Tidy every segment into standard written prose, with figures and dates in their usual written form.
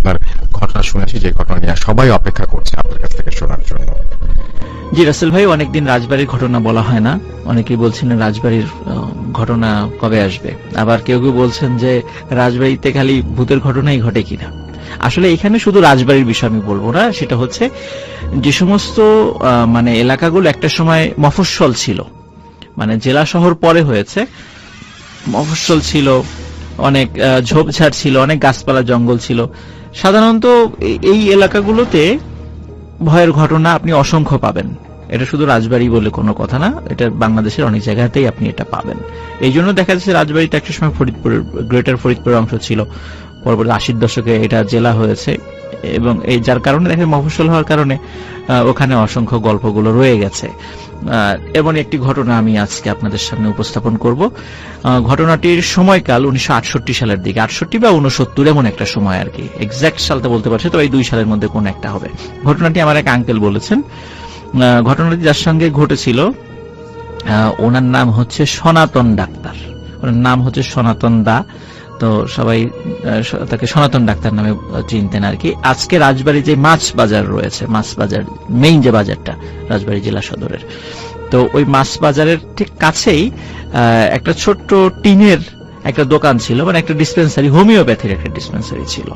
আপনার ঘটনা শুনে আসি, যে ঘটনা নিয়ে সবাই অপেক্ষা করছে আপনার কাছ থেকে শোনার জন্য। জি রাসেল ভাই, অনেকদিন রাজবাড়ির ঘটনা বলা হয় না। অনেকেই বলছেন রাজবাড়ির ঘটনা কবে আসবে, আবার কেউ কেউ বলছেন যে রাজবাড়িতে খালি ভূতের ঘটনাই ঘটে কিনা। আসলে এখানে শুধু রাজবাড়ির বিষয় আমি বলবো না, সেটা হচ্ছে যে সমস্ত মানে এলাকাগুলো একটা সময় মফস্বল ছিল, মানে জেলা শহর পরে হয়েছে, মফস্বল ছিল, অনেক ঝোপঝাড় ছিল, অনেক গাছপালা জঙ্গল ছিল। সাধারণত এই এলাকাগুলোতে ভয়ের ঘটনা আপনি অসংখ্য পাবেন। এটা শুধু রাজবাড়ি বলে কোনো কথা না, এটা বাংলাদেশের অনেক জায়গাতেই আপনি এটা পাবেন। এই জন্য দেখা যাচ্ছে রাজবাড়িতে একটা সময় ফরিদপুরের, গ্রেটার ফরিদপুরের অংশ ছিল, পরবর্তী 80 দশকে এটা জেলা হয়েছে, এবং এই যার কারণে দেখে মফস্বল হওয়ার কারণে ওখানে অসংখ্য গল্পগুলো রয়ে গেছে। এমন একটি ঘটনা আমি আজকে আপনাদের সামনে উপস্থাপন করব। ঘটনাটির সময়কাল 1968 সালের দিকে, 68 বা 69 এমন একটা সময় আর কি, এক্সাক্ট সালটা বলতে পারছি, তো এই দুই সালের মধ্যে কোন একটা হবে। ঘটনাটি আমার এক আঙ্কেল বলেছেন। ঘটনাটি যার সঙ্গে ঘটেছিল ওনার নাম হচ্ছে সনাতন ডাক্তার, ওনার নাম হচ্ছে সনাতন দা, তো সবাই তাকে সনাতন ডাক্তার নামে চিনতেন আর কি। আজকে রাজবাড়ী যে মাছ বাজার রয়েছে, মাছ বাজার মেইন যে বাজারটা রাজবাড়ী জেলা সদরের, তো ওই মাছ বাজারের ঠিক কাছেই একটা ছোট্ট টিনের একটা দোকান ছিল, মানে একটা ডিসপেন্সারি, হোমিওপ্যাথির একটা ডিসপেন্সারি ছিল।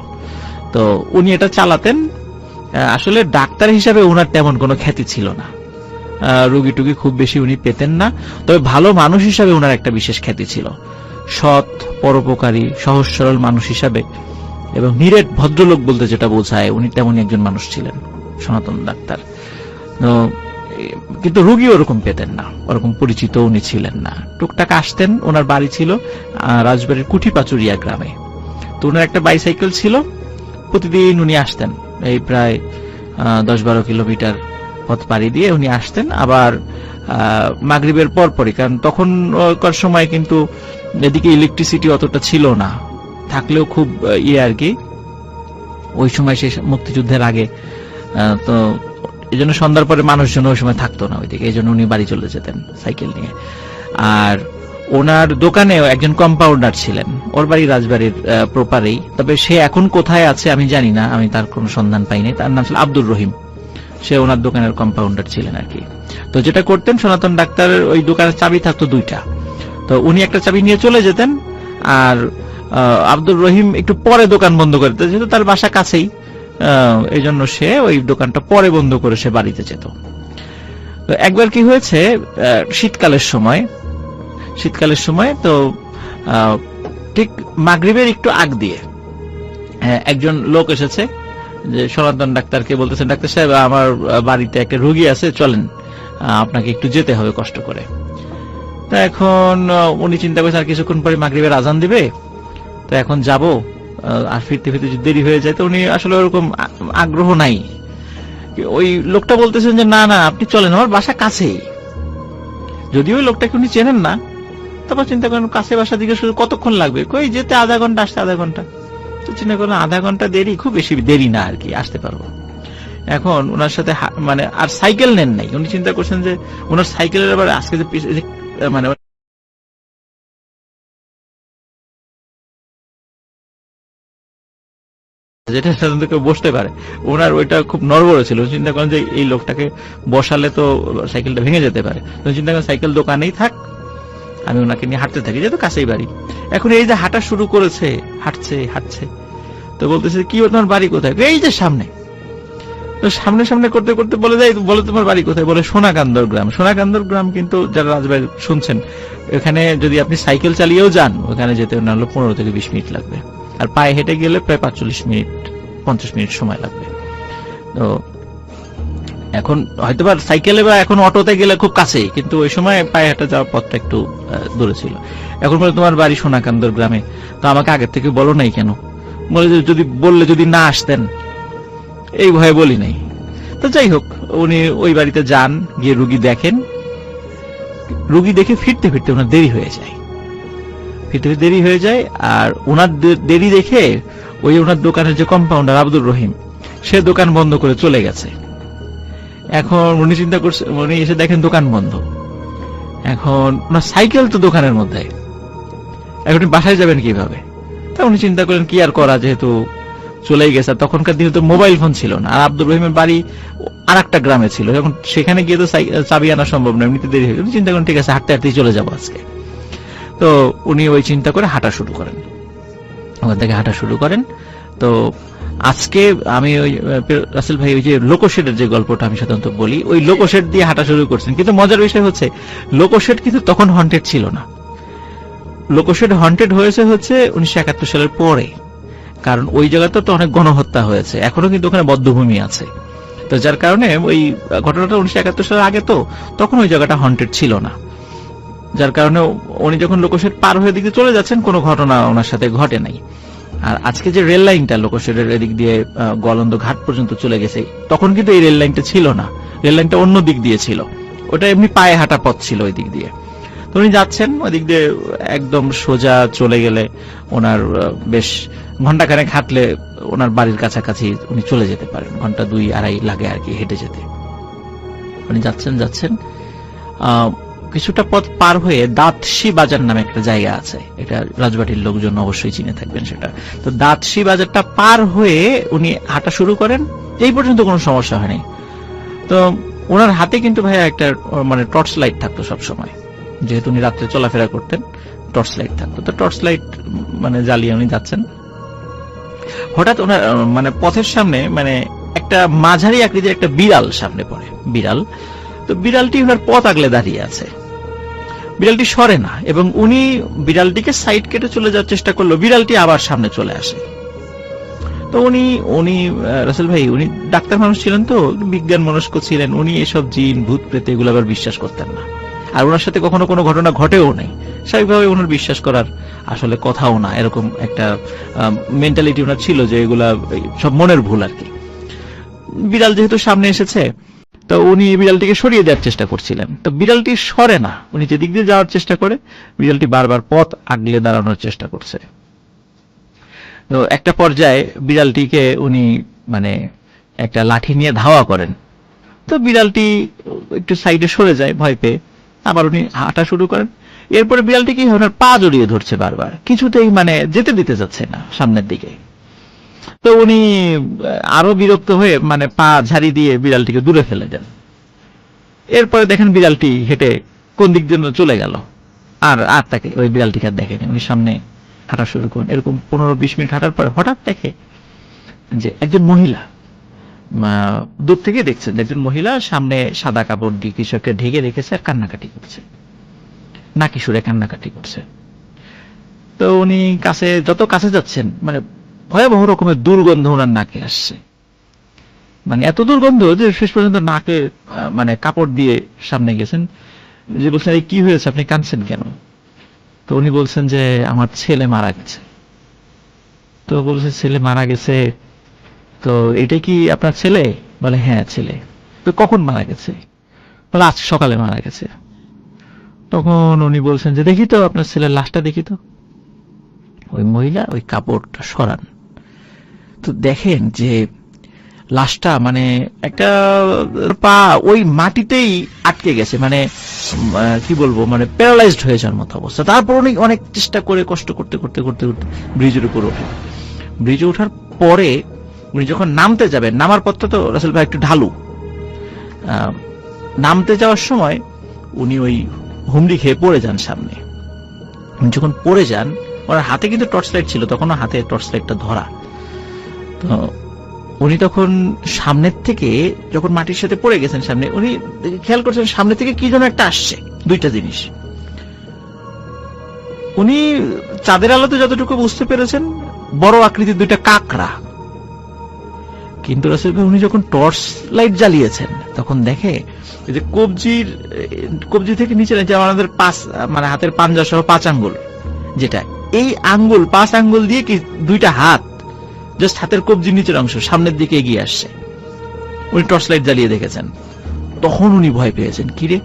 তো উনি এটা চালাতেন। আসলে ডাক্তার হিসাবে ওনার তেমন কোনো খ্যাতি ছিল না, রোগী টুগী খুব বেশি উনি পেতেন না, তবে ভালো মানুষ হিসাবে ওনার একটা বিশেষ খ্যাতি ছিল। সৎ, পরোপকারী, সহজ সরল মানুষ হিসাবে এবং নিরেট ভদ্রলোক বলতে যেটা বোঝায়, উনি তেমনই একজন মানুষ ছিলেন সনাতন ডাক্তার। কিন্তু রোগী ওরকম পেতেন না, ওরকম পরিচিত উনি ছিলেন না। টুকটাক আসতেন, ওনার বাড়ি ছিল রাজবাড়ির কুঠিপাচুরিয়া গ্রামে। তো ওনার একটা বাইসাইকেল ছিল, প্রতিদিন উনি আসতেন, এই প্রায় 10-12 কিলোমিটার পথ পাড়ি দিয়ে উনি আসতেন। আবার মাগরিবের পরপরই, কারণ তখনকার সময় কিন্তু এদিকে ইলেকট্রিসিটি অতটা ছিল না, থাকলেও খুব আর কি, ওই সময় সে মুক্তিযুদ্ধের আগে, তো এই জন্য সন্ধ্যার পরে মানুষজন ওই সময় থাকতো না ওইদিকে, এই জন্য উনি বাড়ি চলে যেতেন সাইকেল নিয়ে। আর ওনার দোকানেও একজন কম্পাউন্ডার ছিলেন, ওর বাড়ি রাজবাড়ির প্রপারেই, তবে সে এখন কোথায় আছে আমি জানি না, আমি তার কোনো সন্ধান পাইনি। তার নাম ছিল আব্দুর রহিম, সে ওনার দোকানের কম্পাউন্ডার ছিলেন আর কি। তো যেটা করতেন, সনাতন ডাক্তারের ওই দোকানের চাবি থাকতো 2টা, তো উনি একটা চাবি নিয়ে চলে যেতেন, আর আব্দুর রহিম একটু পরে দোকান বন্ধ করে দিতেন, যেহেতু তার বাসা কাছেই, এই জন্য সে ওই দোকানটা পরে বন্ধ করে সে বাড়িতে যেত। তো একবার কি হয়েছে, শীতকালের সময় তো ঠিক মাগরিবের একটু আগ দিয়ে একজন লোক এসেছে, যে সনাতন ডাক্তারকে বলতেছেন, ডাক্তার সাহেব আমার বাড়িতে একটা রোগী আছে, চলেন, আপনাকে একটু যেতে হবে কষ্ট করে। তো এখন উনি চিন্তা করছেন আর কিছুক্ষণ পরে মাগরিবের আজান দিবে, তো এখন যাব, আর ফিরতে ফিরতে যদি দেরি হয়ে যায়, তো উনি আসলে ওরকম আগ্রহ নাই। ওই লোকটা বলতেছেন যে না না আপনি চলেন, আমার বাসা কাছেই। যদিও ওই লোকটাকে উনি চেনেন না, তারপর চিন্তা করেন কাছে বাসা দিকে শুধু কতক্ষণ লাগবে, কই যেতে আধা ঘন্টা, আসতে আধা ঘন্টা। তো চিন্তা করেন আধা ঘন্টা দেরি, খুব বেশি দেরি না আর কি, আসতে পারবো। এখন ওনার সাথে মানে আর সাইকেল নেন নাই, উনি চিন্তা করছেন যে ওনার সাইকেলের আবার আজকে যে মানে যেটা সাধারণত কেউ বসতে পারে, ওনার ওইটা খুব নড়বড় ছিল। চিন্তা করেন যে এই লোকটাকে বসালে তো সাইকেলটা ভেঙে যেতে পারে, চিন্তা করেন সাইকেল দোকানেই থাক, আমি ওনাকে নিয়ে হাঁটতে থাকি, যেহেতু কাছেই বাড়ি। এখন এই যে হাঁটা শুরু করেছে, হাঁটছে, তো বলতেছে কি তোমার বাড়ি কোথায়, এই যে সামনে। তো সামনে সামনে করতে করতে বলে যায়, বলে তোমার বাড়ি কোথায়, বলে সোনাকান্দর গ্রাম। সোনাকান্দর গ্রাম কিন্তু যারা রাজবাড়ি শুনছেন, এখানে যদি আপনি সাইকেল চালিয়েও যান, ওখানে যেতে না হলে 15 থেকে 20 মিনিট লাগবে, আর পায়ে হেঁটে গেলে প্রায় 50 মিনিট সময় লাগবে। তো এখন হয়তোবা সাইকেলে বা এখন অটোতে গেলে খুব কাছেই, কিন্তু ওই সময় পায়ে হেঁটে যাওয়ার পথটা একটু দূরে ছিল। এখন বলে তোমার বাড়ি সোনাকান্দর গ্রামে, তো আমাকে আগের থেকে বলো নাই কেন? বলে যদি না আসতেন, এই ভয়ে বলি নাই। তো যাই হোক, উনি ওই বাড়িতে যান, গিয়ে রুগী দেখেন, রুগী দেখে ফিরতে ফিরতে ওনার দেরি হয়ে যায়। আর ওনার দেরি দেখে ওই ওনার দোকানের যে কম্পাউন্ডার আব্দুর রহিম, সে দোকান বন্ধ করে চলে গেছে। এখন উনি চিন্তা করছে, উনি এসে দেখেন দোকান বন্ধ, এখন ওনার সাইকেল তো দোকানের মধ্যে, এখন বাসায় যাবেন কিভাবে? তা উনি চিন্তা করেন কি আর করা, যেহেতু চলেই গেছে। আর তখনকার দিনে তো মোবাইল ফোন ছিল না, আর আব্দুর রহিমের বাড়ি আর একটা গ্রামে ছিল, এখন সেখানে গিয়ে তো চাবি আনা সম্ভব নয়, এমনিতে দেরি হয়ে গেল। চিন্তা করেন ঠিক আছে হাঁটতে হাঁটতেই চলে যাবো আজকে। তো উনি ওই চিন্তা করে হাঁটা শুরু করেন, ওখান থেকে হাঁটা শুরু করেন। তো আজকে আমি ওই রাসেল ভাই ওই যে লোকোশেডের যে গল্পটা আমি সাধারণত বলি, ওই লোকোশেড দিয়ে হাঁটা শুরু করছেন। কিন্তু মজার বিষয় হচ্ছে লোকোশেড কিন্তু তখন হন্টেড ছিল না। লোকোশেড হন্টেড হয়েছে হচ্ছে 1971 সালের পরে, কারণ ওই জায়গাতে তো অনেক গণহত্যা হয়েছে, এখনো কিন্তু ওখানে বধ্যভূমি আছে। তো যার কারণে ওই ঘটনাটা 1971 সালের আগে, তো তখন ওই জায়গাটা হন্টেড ছিল না। যার কারণে উনি যখন লোকোশেড পার হয়ে দিকে চলে যাচ্ছেন, কোনো ঘটনা ওনার সাথে ঘটে নাই। আর আজকে যে রেল লাইনটা লোকোশেডের এদিক দিয়ে গোয়ালন্দ ঘাট পর্যন্ত চলে গেছে, তখন কিন্তু এই রেল লাইনটা ছিল না, রেল লাইনটা অন্য দিক দিয়ে ছিল, ওটা এমনি পায়ে হাঁটা পথ ছিল ওই দিক দিয়ে। তো উনি যাচ্ছেন ওই দিক দিয়ে, একদম সোজা চলে গেলে ওনার বেশ ঘন্টাখানেক হাঁটলে ওনার বাড়ির কাছাকাছি উনি চলে যেতে পারেন, ঘন্টা 2-2.5 লাগে আর কি হেঁটে যেতে। উনি যাচ্ছেন কিছুটা পথ পার হয়ে দাঁতশি বাজার নামে একটা জায়গা আছে, এটা রাজবাড়ির লোকজন অবশ্যই চিনে থাকবেন সেটা। তো দাঁতশি বাজারটা পার হয়ে উনি হাঁটা শুরু করেন, এই পর্যন্ত কোনো সমস্যা হয়নি। তো ওনার হাতে কিন্তু ভাইয়া একটা মানে টর্চ লাইট থাকতো সব সময়, যেহেতু উনি রাত্রে চলাফেরা করতেন, টর্চ লাইট থাকতো। তো টর্চ লাইট মানে জ্বালিয়ে উনি যাচ্ছেন, হঠাৎ ওনার মানে পথের সামনে মানে একটা মাঝারি আকৃতির একটা বিড়াল সামনে পড়ে, বিড়াল। তো বিড়ালটি ওনার পথ আগলে দাঁড়িয়ে আছে, বিড়ালটি সরে না, এবং উনি বিড়ালটিকে সাইড কেটে চলে যাওয়ার চেষ্টা করলো, বিড়ালটি আবার সামনে চলে আসে। তো উনি রাসেল ভাই উনি ডাক্তার মানুষ ছিলেন, তো বিজ্ঞান মনস্ক ছিলেন, উনি এসব জিন ভূত প্রেত এগুলো আবার বিশ্বাস করতেন না, আর ওনার সাথে কখনো কোনো ঘটনা ঘটেও নাই, স্বাভাবিকভাবে ওনার বিশ্বাস করার আসলে কথাও না, এরকম একটা মেন্টালিটি ওনার ছিল যে এগুলা সব মনের ভুল আর কি। বিড়াল যেহেতু সামনে এসেছে, তো উনি বিড়ালটিকে সরিয়ে দেওয়ার চেষ্টা করছিলেন, তো বিড়ালটি সরে না, উনি যেদিক দিয়ে যাওয়ার চেষ্টা করে বিড়ালটি বারবার পথ আগলে দাঁড়ানোর চেষ্টা করছে। তো একটা পর্যায়ে বিড়ালটিকে উনি মানে একটা লাঠি নিয়ে ধাওয়া করেন, তো বিড়ালটি একটু সাইডে সরে যায় ভয় পেয়ে, আবার উনি হাঁটা শুরু করেন। এরপরে বিড়ালটি কি ওনার পা জড়িয়ে ধরছে বারবার, কিছুতেই মানে যেতে দিতে যাচ্ছে না সামনের দিকে। তো উনি আরো বিরক্ত হয়ে মানে পা ঝাড়ি দিয়ে বিড়ালটিকে দূরে ফেলে দেন। এরপরে দেখেন বিড়ালটি হেঁটে কোন দিক দিয়ে চলে গেল, আর তাকে ওই বিড়ালটিকে আর দেখেনি। উনি সামনে হাঁটা শুরু করেন, এরকম 15-20 মিনিট হাঁটার পরে হঠাৎ দেখে যে একজন মহিলা, দূর থেকে দেখছেন একজন মহিলা সামনে সাদা কাপড় দিয়ে কিছু একটা ঢেকে রেখেছে আর কান্নাকাটি করছে, নাকি সুরে কান্নাকাটি করছে। তো উনি যত কাছে যাচ্ছেন মানে ভয়াবহ রকমের দুর্গন্ধ ওনার নাকে আসছে, মানে এত দুর্গন্ধ যে শেষ পর্যন্ত নাকে মানে কাপড় দিয়ে সামনে গেছেন, যে বলছেন এই কি হয়েছে, আপনি কাঁদছেন কেন? তো উনি বলছেন যে আমার ছেলে মারা গেছে। তো বলছে ছেলে মারা গেছে, তো এটা কি আপনার ছেলে? বলে হ্যাঁ ছেলে। তো কখন মারা গেছে? বলে আজ সকালে মারা গেছে। তখন উনি বলছেন যে দেখি তো আপনার ছেলের লাশটা দেখি তো। ওই মহিলা ওই কাপড়টা সরান, তো দেখেন যে লাশটা মানে একটা পা ওই মাটিতেই আটকে গেছে, মানে কি বলবো মানে প্যারালাইজড হয়ে যাওয়ার মতো অবস্থা। তারপর উনি অনেক চেষ্টা করে কষ্ট করতে করতে করতে করতে ব্রিজের উপর ওঠেন। ব্রিজে ওঠার পরে উনি যখন নামতে যাবেন, নামার পথটা তো রাসেল ভাই একটু ঢালু, নামতে যাওয়ার সময় উনি ওই হুমড়ি খেয়ে পড়ে যান সামনে। উনি যখন পড়ে যান, ওনার হাতে কিন্তু টর্চ লাইট ছিল, তখনও হাতে টর্চ লাইটটা ধরা। তো উনি তখন সামনের থেকে যখন মাটির সাথে পড়ে গেছেন সামনে, উনি খেয়াল করছেন সামনে থেকে কি যেন একটা আসছে, দুইটা জিনিস। উনি চাঁদের আলোতে যতটুকু বুঝতে পেরেছেন বড় আকৃতির দুইটা কাকড়া। কিন্তু রাসেল ভাই উনি যখন টর্চ লাইট জ্বালিয়েছেন তখন দেখে যে কবজি থেকে নিচে যে আমাদের মানে হাতের পাঞ্জা সহ 5 আঙ্গুল, যেটা এই আঙ্গুল 5 আঙ্গুল দিয়ে কি দুইটা হাত জাস্ট হাতের কবজির নিচের অংশ সামনের দিকে এগিয়ে আসছে। উনি টর্চ লাইট জ্বালিয়ে দেখেছেন, তখন উনি ভয় পেয়েছেন, কিরে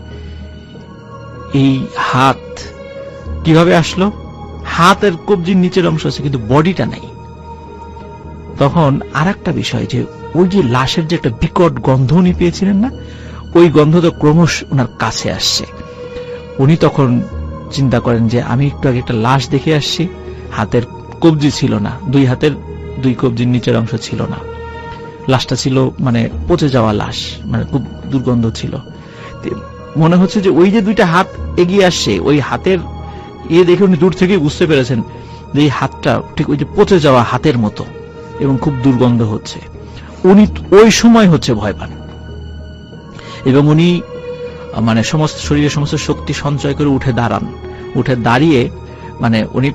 এই হাত কিভাবে আসলো? হাতের কবজির নিচের অংশ আছে কিন্তু বডিটা নাই। তখন আর একটা বিষয় যে ওই যে লাশের যে একটা বিকট গন্ধ উনি পেয়েছিলেন না, ওই গন্ধ তো ক্রমশ ওনার কাছে আসছে। উনি তখন চিন্তা করেন যে আমি একটু আগে একটা লাশ দেখে আসছি, হাতের কবজি ছিল না, দুই হাতের 2 কবজির নিচের অংশ ছিল না, লাশটা ছিল মানে পচে যাওয়া লাশ, মানে খুব দুর্গন্ধ ছিল। মনে হচ্ছে যে ওই যে 2টা হাত এগিয়ে আসছে, ওই হাতের দেখে উনি দূর থেকে বুঝতে পেরেছেন যে এই হাতটা ঠিক ওই যে পচে যাওয়া হাতের মতো এবং খুব দুর্গন্ধ হচ্ছে। উনি ওই সময় হচ্ছে ভয় পান এবং উনি মানে সমস্ত শরীরে সমস্ত শক্তি সঞ্চয় করে উঠে দাঁড়ান। উঠে দাঁড়িয়ে মানে উনি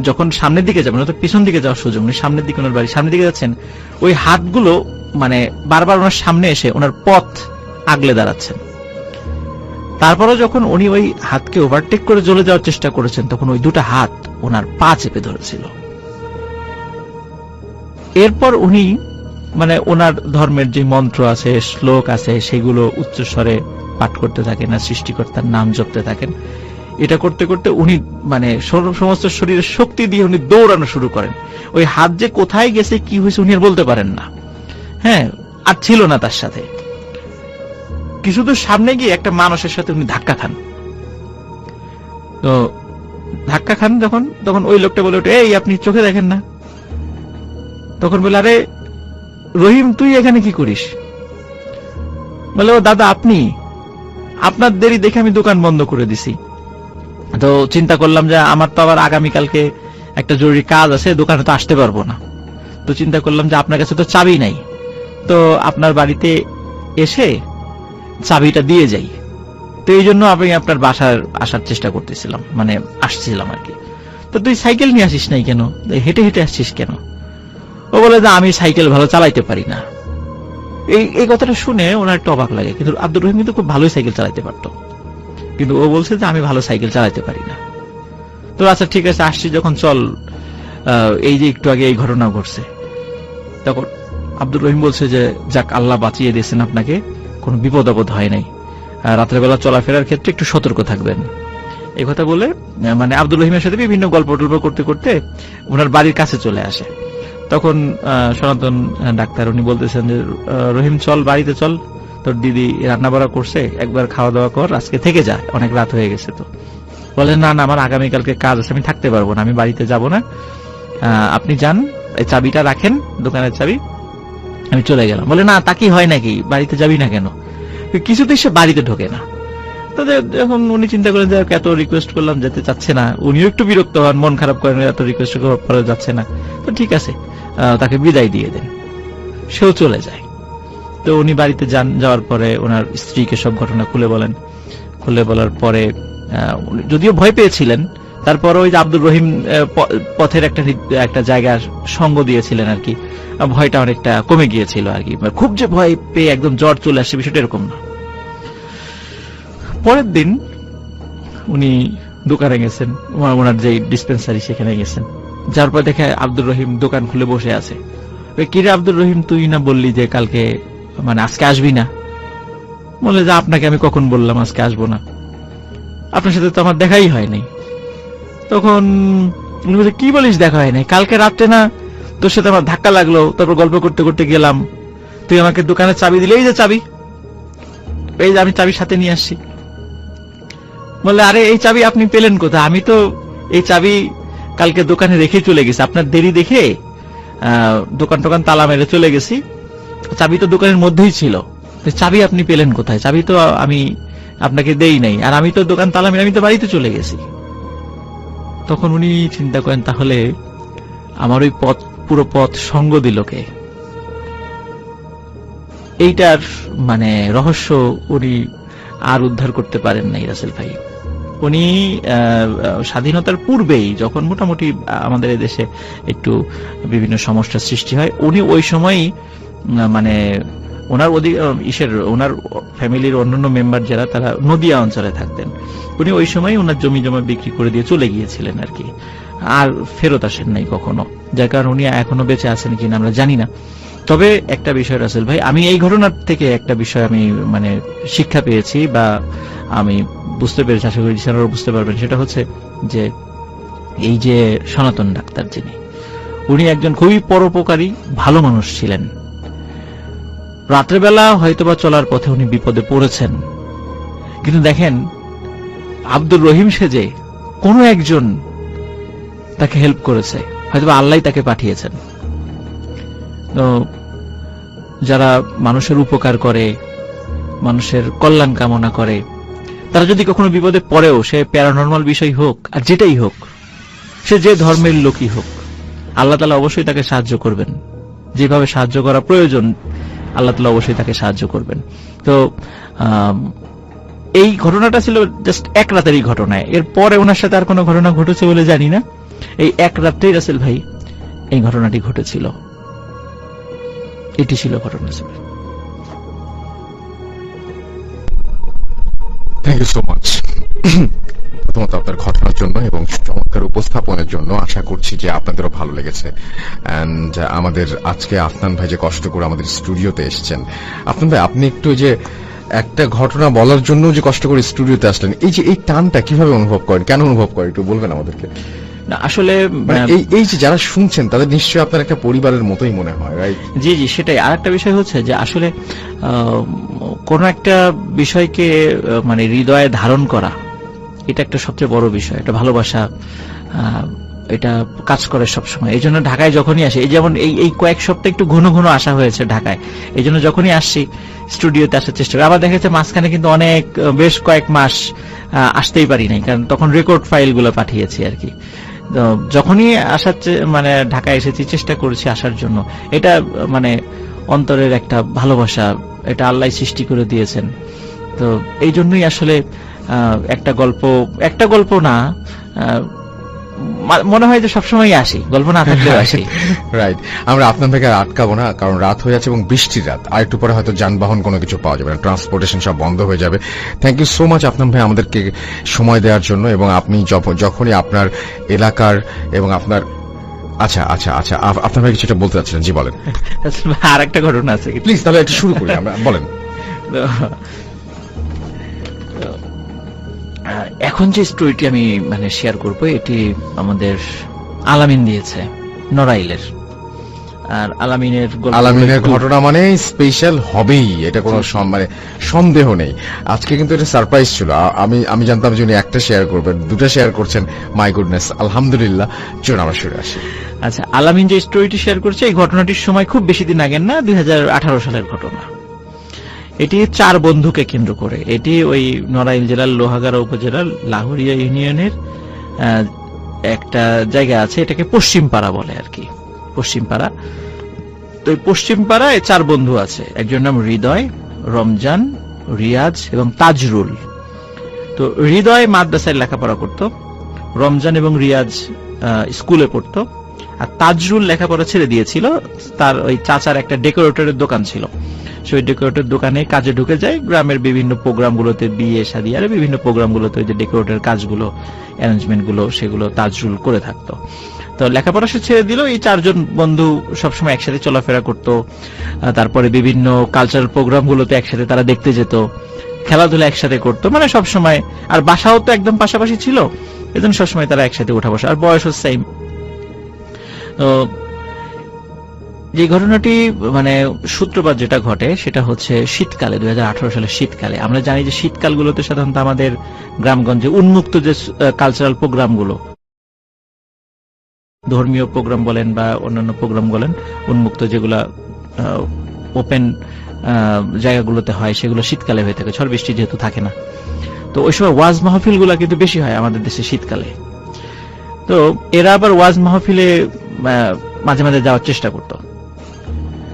যখন সামনের দিকে যাবেন, তো পিছন দিকে যাওয়ার সুযোগ, উনি সামনের দিকে, ওনার বাড়ি সামনের দিকে যাচ্ছেন, ওই হাতগুলো মানে বারবার ওনার সামনে এসে ওনার পথ আগলে দাঁড়াচ্ছেন। তারপরে যখন উনি ওই হাতকে ওভারটেক করে চলে যাওয়ার চেষ্টা করেছেন, তখন ওই 2টা হাত ওনার পা চেপে ধরেছিল। এরপর উনি মানে ওনার ধর্মের যে মন্ত্র আছে, শ্লোক আছে, সেগুলো উচ্চস্বরে পাঠ করতে থাকেন আর সৃষ্টিকর্তার নাম জপতে থাকেন। এটা করতে করতে উনি মানে সমস্ত শরীরের শক্তি দিয়ে উনি দৌড়ানো শুরু করেন। ওই হাত যে কোথায় গেছে, কি হয়েছে, উনি আর বলতে পারেন না। হ্যাঁ, আর ছিল না তার সাথে। কিছু দূর সামনে গিয়ে একটা মানুষের সাথে উনি ধাক্কা খান। তো ধাক্কা খান যখন, তখন ওই লোকটা বলে ওঠে, এই আপনি চোখে দেখেন না? তখন বলে, আরে রহিম, তুই এখানে কি করিস? বলে, ও দাদা, আপনি, আপনার দেরি দেখে আমি দোকান বন্ধ করে দিছি। তো চিন্তা করলাম যে আমার তো আবার আগামীকালকে একটা জরুরি কাজ আছে, দোকানে তো আসতে পারবো না। তো চিন্তা করলাম যে আপনার কাছে তো চাবি নাই, তো আপনার বাড়িতে এসে চাবিটা দিয়ে যাই। তো এই জন্য আমি আপনার বাসার আসার চেষ্টা করতেছিলাম, মানে আসছিলাম আর কি। তো তুই সাইকেল নিয়ে আসিস নাই কেন? হেঁটে হেঁটে আসছিস কেন? ও বলে যে আমি সাইকেল ভালো চালাইতে পারি না। এই কথাটা শুনে ওনার একটু অবাক লাগে, কিন্তু আব্দুর রহিম কিন্তু খুব ভালোই সাইকেল চালাইতে পারতো, কিন্তু ও বলছে যে আমি ভালো সাইকেল চালাইতে পারি না। তো আচ্ছা ঠিক আছে, আসছি যখন, চল, এই যে একটু আগে এই ঘটনা ঘটছে। তখন আব্দুর রহিম বলছে যে যাক, আল্লাহ বাঁচিয়ে দিয়েছেন আপনাকে, কোনো বিপদ আপদ হয় নাই, রাত্রেবেলা চলাফেরার ক্ষেত্রে একটু সতর্ক থাকবেন। এই কথা বলে মানে আব্দুর রহিমের সাথে বিভিন্ন গল্প টল্প করতে করতে ওনার বাড়ির কাছে চলে আসে। তখন সনাতন ডাক্তার উনি বলতেছেন যে রহিম, চল বাড়িতে চল, তোর দিদি রান্না বাড়া করছে, একবার খাওয়া দাওয়া কর, আজকে থেকে যা, অনেক রাত হয়ে গেছে। তো বলে, না না, আমার আগামীকালকে কাজ আছে, আমি থাকতে পারবো না, আমি বাড়িতে যাব না, আপনি যান, এই চাবিটা রাখেন, দোকানের চাবি, আমি চলে গেলাম। বলে, না তা কি হয় নাকি, বাড়িতে যাবি না কেন? কিছুতেই সে বাড়িতে ঢোকে না। তো যখন উনি চিন্তা করেন যে এত রিকোয়েস্ট করলাম, যেতে চাচ্ছে না, উনিও একটু বিরক্ত হন, মন খারাপ করেন, এত রিকোয়েস্ট করে যাচ্ছে না, তো ঠিক আছে, তাকে বিদায় দিয়ে দেন, সেও চলে যায়। তো উনি বাড়িতে যান, যাওয়ার পরে ওনার স্ত্রীকে সব ঘটনা খুলে বলেন। খুলে বলার পরে যদিও ভয় পেয়েছিলেন, তারপরে ওই যে আব্দুর রহিম পথের একটা জায়গার সঙ্গ দিয়েছিলেন আর কি, ভয়টা অনেকটা কমে গিয়েছিল আর কি। খুব যে ভয় পেয়ে একদম জ্বর চলে আসছে, বিষয়টা এরকম না। পরের দিন উনি দোকানে গেছেন, ওনার যে ডিসপেন্সারি সেখানে গেছেন। যার পর দেখে আব্দুর রহিম দোকান খুলে বসে আছে। কিরে আব্দুর রহিম, তুই না বললি যে কালকে মানে আজকে আসবি না? বলে যে আপনাকে আমি কখন বললাম আজকে আসবো না? আপনার সাথে তো আমার দেখাই হয় নাই। তখন উনি বলছে, কি বলিস দেখা হয় নাই? কালকে রাত্রে না তোর সাথে আমার ধাক্কা লাগলো, তারপর গল্প করতে করতে গেলাম, তুই আমাকে দোকানের চাবি দিলে, এই যে চাবি, এই যে আমি চাবির সাথে নিয়ে আসছি। বললে, আরে এই চাবি আপনি পেলেন কোথায়? আমি তো এই চাবি কালকে দোকানে রেখে চলে গেছি, আপনার দেরি দেখে দোকান টোকান তালা মেরে চলে গেছি, চাবি তো দোকানের মধ্যেই ছিল, চাবি আপনি পেলেন কোথায়? চাবি তো আমি আপনাকে দেই নাই, আর আমি তো দোকান তালা মেরে আমি তো বাড়িতে চলে গেছি। তখন উনি চিন্তা করেন, তাহলে আমার ওই পথ, পুরো পথ সঙ্গ দিল কে? এইটার মানে রহস্য উনি আর উদ্ধার করতে পারেন নাই রাসেল ভাই। উনি স্বাধীনতার পূর্বেই, যখন মোটামুটি আমাদের দেশে একটু বিভিন্ন সমস্যার সৃষ্টি হয়, উনি ওই সময়ই মানে ওনার ওনার ফ্যামিলির অন্যান্য মেম্বার যারা, তারা নদিয়া অঞ্চলে থাকতেন। উনি ওই সময় ওনার জমি জমা বিক্রি করে দিয়ে চলে গিয়েছিলেন আর কি, আর ফেরত আসেন নাই কখনো, যার কারণে উনি এখনো বেঁচে আছেন কিনা আমরা জানি না। তবে একটা বিষয় রাসেল ভাই, আমি এই ঘটনার থেকে একটা বিষয় আমি মানে শিক্ষা পেয়েছি, বা আমি বুঝতে পেরেছি, আশা করি আপনারাও বুঝতে পারবেন, সেটা হচ্ছে যে এই যে সনাতন ডাক্তার যিনি, উনি একজন খুবই পরোপকারী ভালো মানুষ ছিলেন। রাত্রেবেলা হয়তোবা চলার পথে উনি বিপদে পড়েছেন, কিন্তু দেখেন আব্দুর রহিম সেজে কোনো একজন তাকে হেল্প করেছে, হয়তোবা আল্লাহ তাকে পাঠিয়েছেন। তো যারা মানুষের উপকার করে, মানুষের কল্যাণ কামনা করে, তারা যদি কখনো বিপদে পড়েও, সে প্যারানর্মাল বিষয় হোক আর যেটাই হোক, সে যে ধর্মের লোকই হোক, আল্লাহ তাআলা অবশ্যই তাকে সাহায্য করবেন। যেভাবে সাহায্য করা প্রয়োজন আল্লাহ তাআলা অবশ্যই তাকে সাহায্য করবেন। তো এই ঘটনাটা ছিল জাস্ট এক রাতেরই ঘটনা। এরপরে ওনার সাথে আর কোনো ঘটনা ঘটেছে বলে জানি না। এই এক রাতেই রাসেল ভাই এই ঘটনাটি ঘটেছিল। এটি ছিল ঘটনা। থ্যাংক ইউ সো মাচ প্রথমত আপনার ঘটনার জন্য এবং চমৎকার উপস্থাপনের জন্য। আশা করছি যে আপনাদেরও ভালো লেগেছে। অ্যান্ড আমাদের আজকে আফনান ভাই যে কষ্ট করে আমাদের স্টুডিওতে এসেছেন, আফনান ভাই আপনি একটু যে একটা ঘটনা বলার জন্য যে কষ্ট করে স্টুডিওতে আসলেন, এই যে এই টানটা কিভাবে অনুভব করেন, কেন অনুভব করেন একটু বলবেন আমাদেরকে? না আসলে এই যে যারা শুনছেন তাদের নিশ্চয়ই আপনার একটা পরিবারের মতোই মনে হয়, রাইট? জি জি, সেটাই। আর একটা বিষয় হচ্ছে যে আসলে কোন একটা বিষয়কে মানে হৃদয়ে ধারণ করা, এটা একটা সবচেয়ে বড় বিষয়। এটা ভালোবাসা, এটা কাজ করে সবসময়। এই জন্য ঢাকায় যখনই আসে, এই যেমন এই কয়েক সপ্তাহ একটু ঘন ঘন আসা হয়েছে ঢাকায়, এই জন্য যখনই আসছি স্টুডিওতে আসার চেষ্টা করি। আবার দেখা যাচ্ছে মাঝখানে কিন্তু অনেক বেশ কয়েক মাস আসতেই পারি নাই, কারণ তখন রেকর্ড ফাইলগুলো পাঠিয়েছি আর কি। যখনই আসার মানে ঢাকায় এসেছি চেষ্টা করেছি আসার জন্য। এটা মানে অন্তরের একটা ভালোবাসা, এটা আল্লাহ সৃষ্টি করে দিয়েছেন। তো এই জন্যই আসলে একটা গল্প না, মনে হয় যে সবসময় আসি, গল্প না থাকলেও আসি। রাইট। আমরা আপনার থেকে আটকাবো না, কারণ রাত হয়ে যাচ্ছে এবং বৃষ্টির রাত। আর একটু পরে হয়তো যানবাহন কোনো কিছু পাওয়া যাবে না, ট্রান্সপোর্টেশন সব বন্ধ হয়ে যাবে। থ্যাংক ইউ সো মাচ আপনার ভাই আমাদেরকে সময় দেওয়ার জন্য। এবং আপনি যখনই আপনার এলাকার এবং আপনার আচ্ছা আচ্ছা আচ্ছা আপনার ভাই কিছুটা বলতে চাচ্ছিলেন, জি বলেন। আর একটা ঘটনা আছে, প্লিজ তাহলে একটু শুরু করি আমরা, বলেন। এখন যে স্টোরিটি আমি মানে শেয়ার করব, এটি আমাদের আলামিন দিয়েছে, নড়াইলের। আর আলামিনের ঘটনা মানে স্পেশাল হবেই, এটা কোনো মানে সন্দেহ নেই। আজকে কিন্তু এটা সারপ্রাইজ ছিল। আমি জানতাম যে উনি একটা শেয়ার করবেন, দুটো শেয়ার করছেন। মাই গুডনেস, আলহামদুলিল্লাহ। চলুন আমরা শুরু আসি। আচ্ছা, আলামিন যে স্টোরিটি শেয়ার করছে, এই ঘটনাটির সময় খুব বেশি দিন আগের না, 2018 সালের ঘটনা। এটি 4 বন্ধুকে কেন্দ্র করে। এটি ওই নড়াইল জেলার লোহাগাড়া উপজেলার লাহুরিয়া ইউনিয়নের একটা জায়গা আছে, এটাকে পশ্চিম পাড়া বলে আর কি, পশ্চিম পাড়া। তো এই পশ্চিম পাড়ায় 4 বন্ধু আছে। একজন নাম হৃদয়, রমজান, রিয়াজ এবং তাজরুল। তো হৃদয় মাদ্রাসায় লেখাপড়া করত, রমজান এবং রিয়াজ স্কুলে পড়তো, আর তাজরুল লেখাপড়া ছেড়ে দিয়েছিল। তার ওই চাচার একটা ডেকোরেটরের দোকান ছিল, সেই ডেকোরেটর দোকানে কাজে ঢুকে যায়। গ্রামের বিভিন্ন প্রোগ্রামগুলোতে, বিয়ে শাদী আর বিভিন্ন প্রোগ্রামগুলোতে যে ডেকোরেটর কাজগুলো, অ্যারেঞ্জমেন্টগুলো, সেগুলো তাজরুল করে থাকতো। তো লেখাপড়া সে ছেড়ে দিল। এই 4 জন বন্ধু সবসময় একসাথে চলাফেরা করত। তারপরে বিভিন্ন কালচারাল প্রোগ্রামগুলোতে একসাথে তারা দেখতে যেত, খেলাধুলা একসাথে করতো, মানে সবসময়। আর বাসাও তো একদম পাশাপাশি ছিল, এজন্য সবসময় তারা একসাথে উঠা বসা, আর বয়সও সেম। তো যে ঘটনাটি মানে সূত্রপাত যেটা ঘটে, সেটা হচ্ছে শীতকালে, 2018 সালের শীতকালে। আমরা জানি যে শীতকালগুলোতে সাধারণত আমাদের গ্রামগঞ্জে উন্মুক্ত যে কালচারাল প্রোগ্রামগুলো, ধর্মীয় প্রোগ্রাম বলেন বা অন্যান্য প্রোগ্রাম বলেন, উন্মুক্ত যেগুলা ওপেন জায়গাগুলোতে হয়, সেগুলো শীতকালে হয়ে থাকে, ঝড় বৃষ্টি যেহেতু থাকে না। তো ওই সময় ওয়াজ মাহফিল গুলা কিন্তু বেশি হয় আমাদের দেশে শীতকালে। তো এরা আবার ওয়াজ মাহফিলে মাঝে মাঝে যাওয়ার চেষ্টা করত।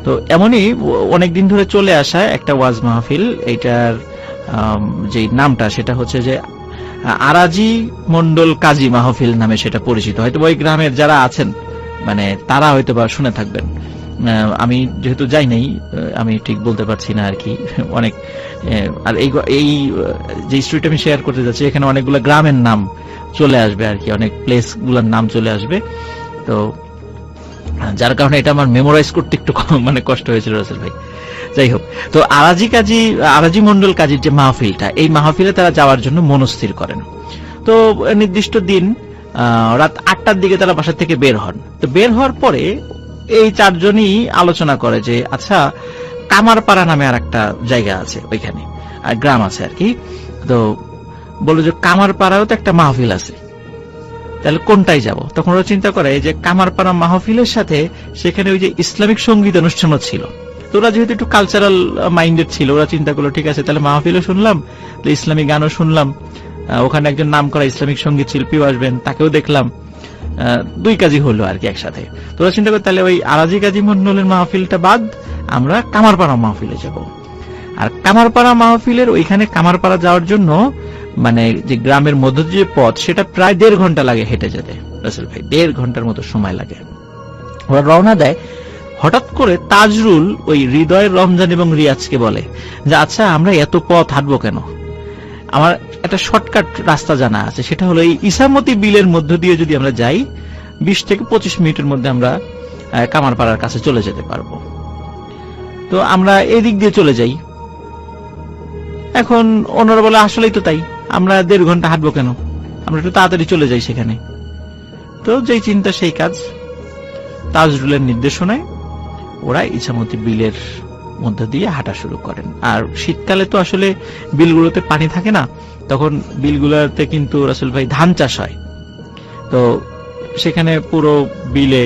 তো এমনই অনেকদিন ধরে চলে আসা একটা ওয়াজ মাহফিল, এইটার যে নামটা সেটা হচ্ছে যে আরাজি মন্ডল কাজী মাহফিল নামে সেটা পরিচিত। হয়তো ওই গ্রামের যারা আছেন মানে তারা হয়তো বা শুনে থাকবেন। আমি যেহেতু যাই নাই, আমি ঠিক বলতে পারছি না আর কি। অনেক আর এই যে স্টোরিটা আমি শেয়ার করতে যাচ্ছি, এখানে অনেকগুলো গ্রামের নাম চলে আসবে আর কি, অনেক প্লেস গুলোর নাম চলে আসবে। তো যার কারণে এটা আমার মেমোরাইজ করতে একটু মানে কষ্ট হয়েছিল রাসেল ভাই। যাই হোক, তো আরাজি মন্ডল কাজীর যে মাহফিলটা, এই মাহফিলে তারা যাওয়ার জন্য মনস্থির করেন। তো নির্দিষ্ট দিন রাত 8টার দিকে তারা বাসা থেকে বের হন। তো বের হওয়ার পরে এই 4 জনই আলোচনা করে যে আচ্ছা, কামারপাড়া নামে আর একটা জায়গা আছে, ওইখানে আর গ্রাম আছে আর কি। তো বললো যে কামারপাড়াও তো একটা মাহফিল আছে। তাহলে কোনটাই যাব? তখন ওরা চিন্তা করে যে কামারপাড়া মাহফিলের সাথে সেখানে ওই যে ইসলামিক সঙ্গীত অনুষ্ঠানও ছিল। তো ওরা যেহেতু একটু কালচারাল মাইন্ডেড ছিল, ওরা চিন্তা করলো ঠিক আছে তাহলে মাহফিলও শুনলাম, ইসলামিক গানও শুনলাম, ওখানে একজন নাম করা ইসলামিক সঙ্গীত শিল্পীও আসবেন, তাকেও দেখলাম, দুই কাজই হলো আর কি একসাথে। তো ওরা চিন্তা করে তাহলে ওই আলাজি গাজী মন্ডলের মাহফিলটা বাদ আমরা কামারপাড়া মাহফিলে যাব। আর কামারপাড়া মাহফিলের ওইখানে কামারপাড়া যাওয়ার জন্য মানে যে গ্রামের মধ্য দিয়ে পথ, সেটা প্রায় 1.5 ঘন্টা লাগে হেঁটে যেতে রাসেল ভাই, 1.5 ঘন্টার মতো সময় লাগে। ওরা রওনা দেয়। হঠাৎ করে তাজরুল ওই হৃদয়ের, রমজান এবং রিয়াজকে বলে যে আচ্ছা আমরা এত পথ হাঁটবো কেন, আমার একটা শর্টকাট রাস্তা জানা আছে, সেটা হলো এই ইসামতি বিলের মধ্য দিয়ে যদি আমরা যাই 20 থেকে 25 মিনিটের মধ্যে আমরা কামারপাড়ার কাছে চলে যেতে পারবো। তো আমরা এদিক দিয়ে চলে যাই। এখন অন্যরা বলে আসলেই তো তাই, আমরা 1.5 ঘন্টা হাঁটবো কেন, আমরা একটু তাড়াতাড়ি চলে যাই সেখানে। তো যেই চিন্তা সেই কাজ। তাজরুলের নির্দেশনায় ওরা ইছামতি বিলের মধ্যে দিয়ে হাঁটা শুরু করেন। আর শীতকালে তো আসলে বিলগুলোতে পানি থাকে না, তখন বিলগুলোতে কিন্তু রাসেল ভাই ধান চাষ হয়। তো সেখানে পুরো বিলে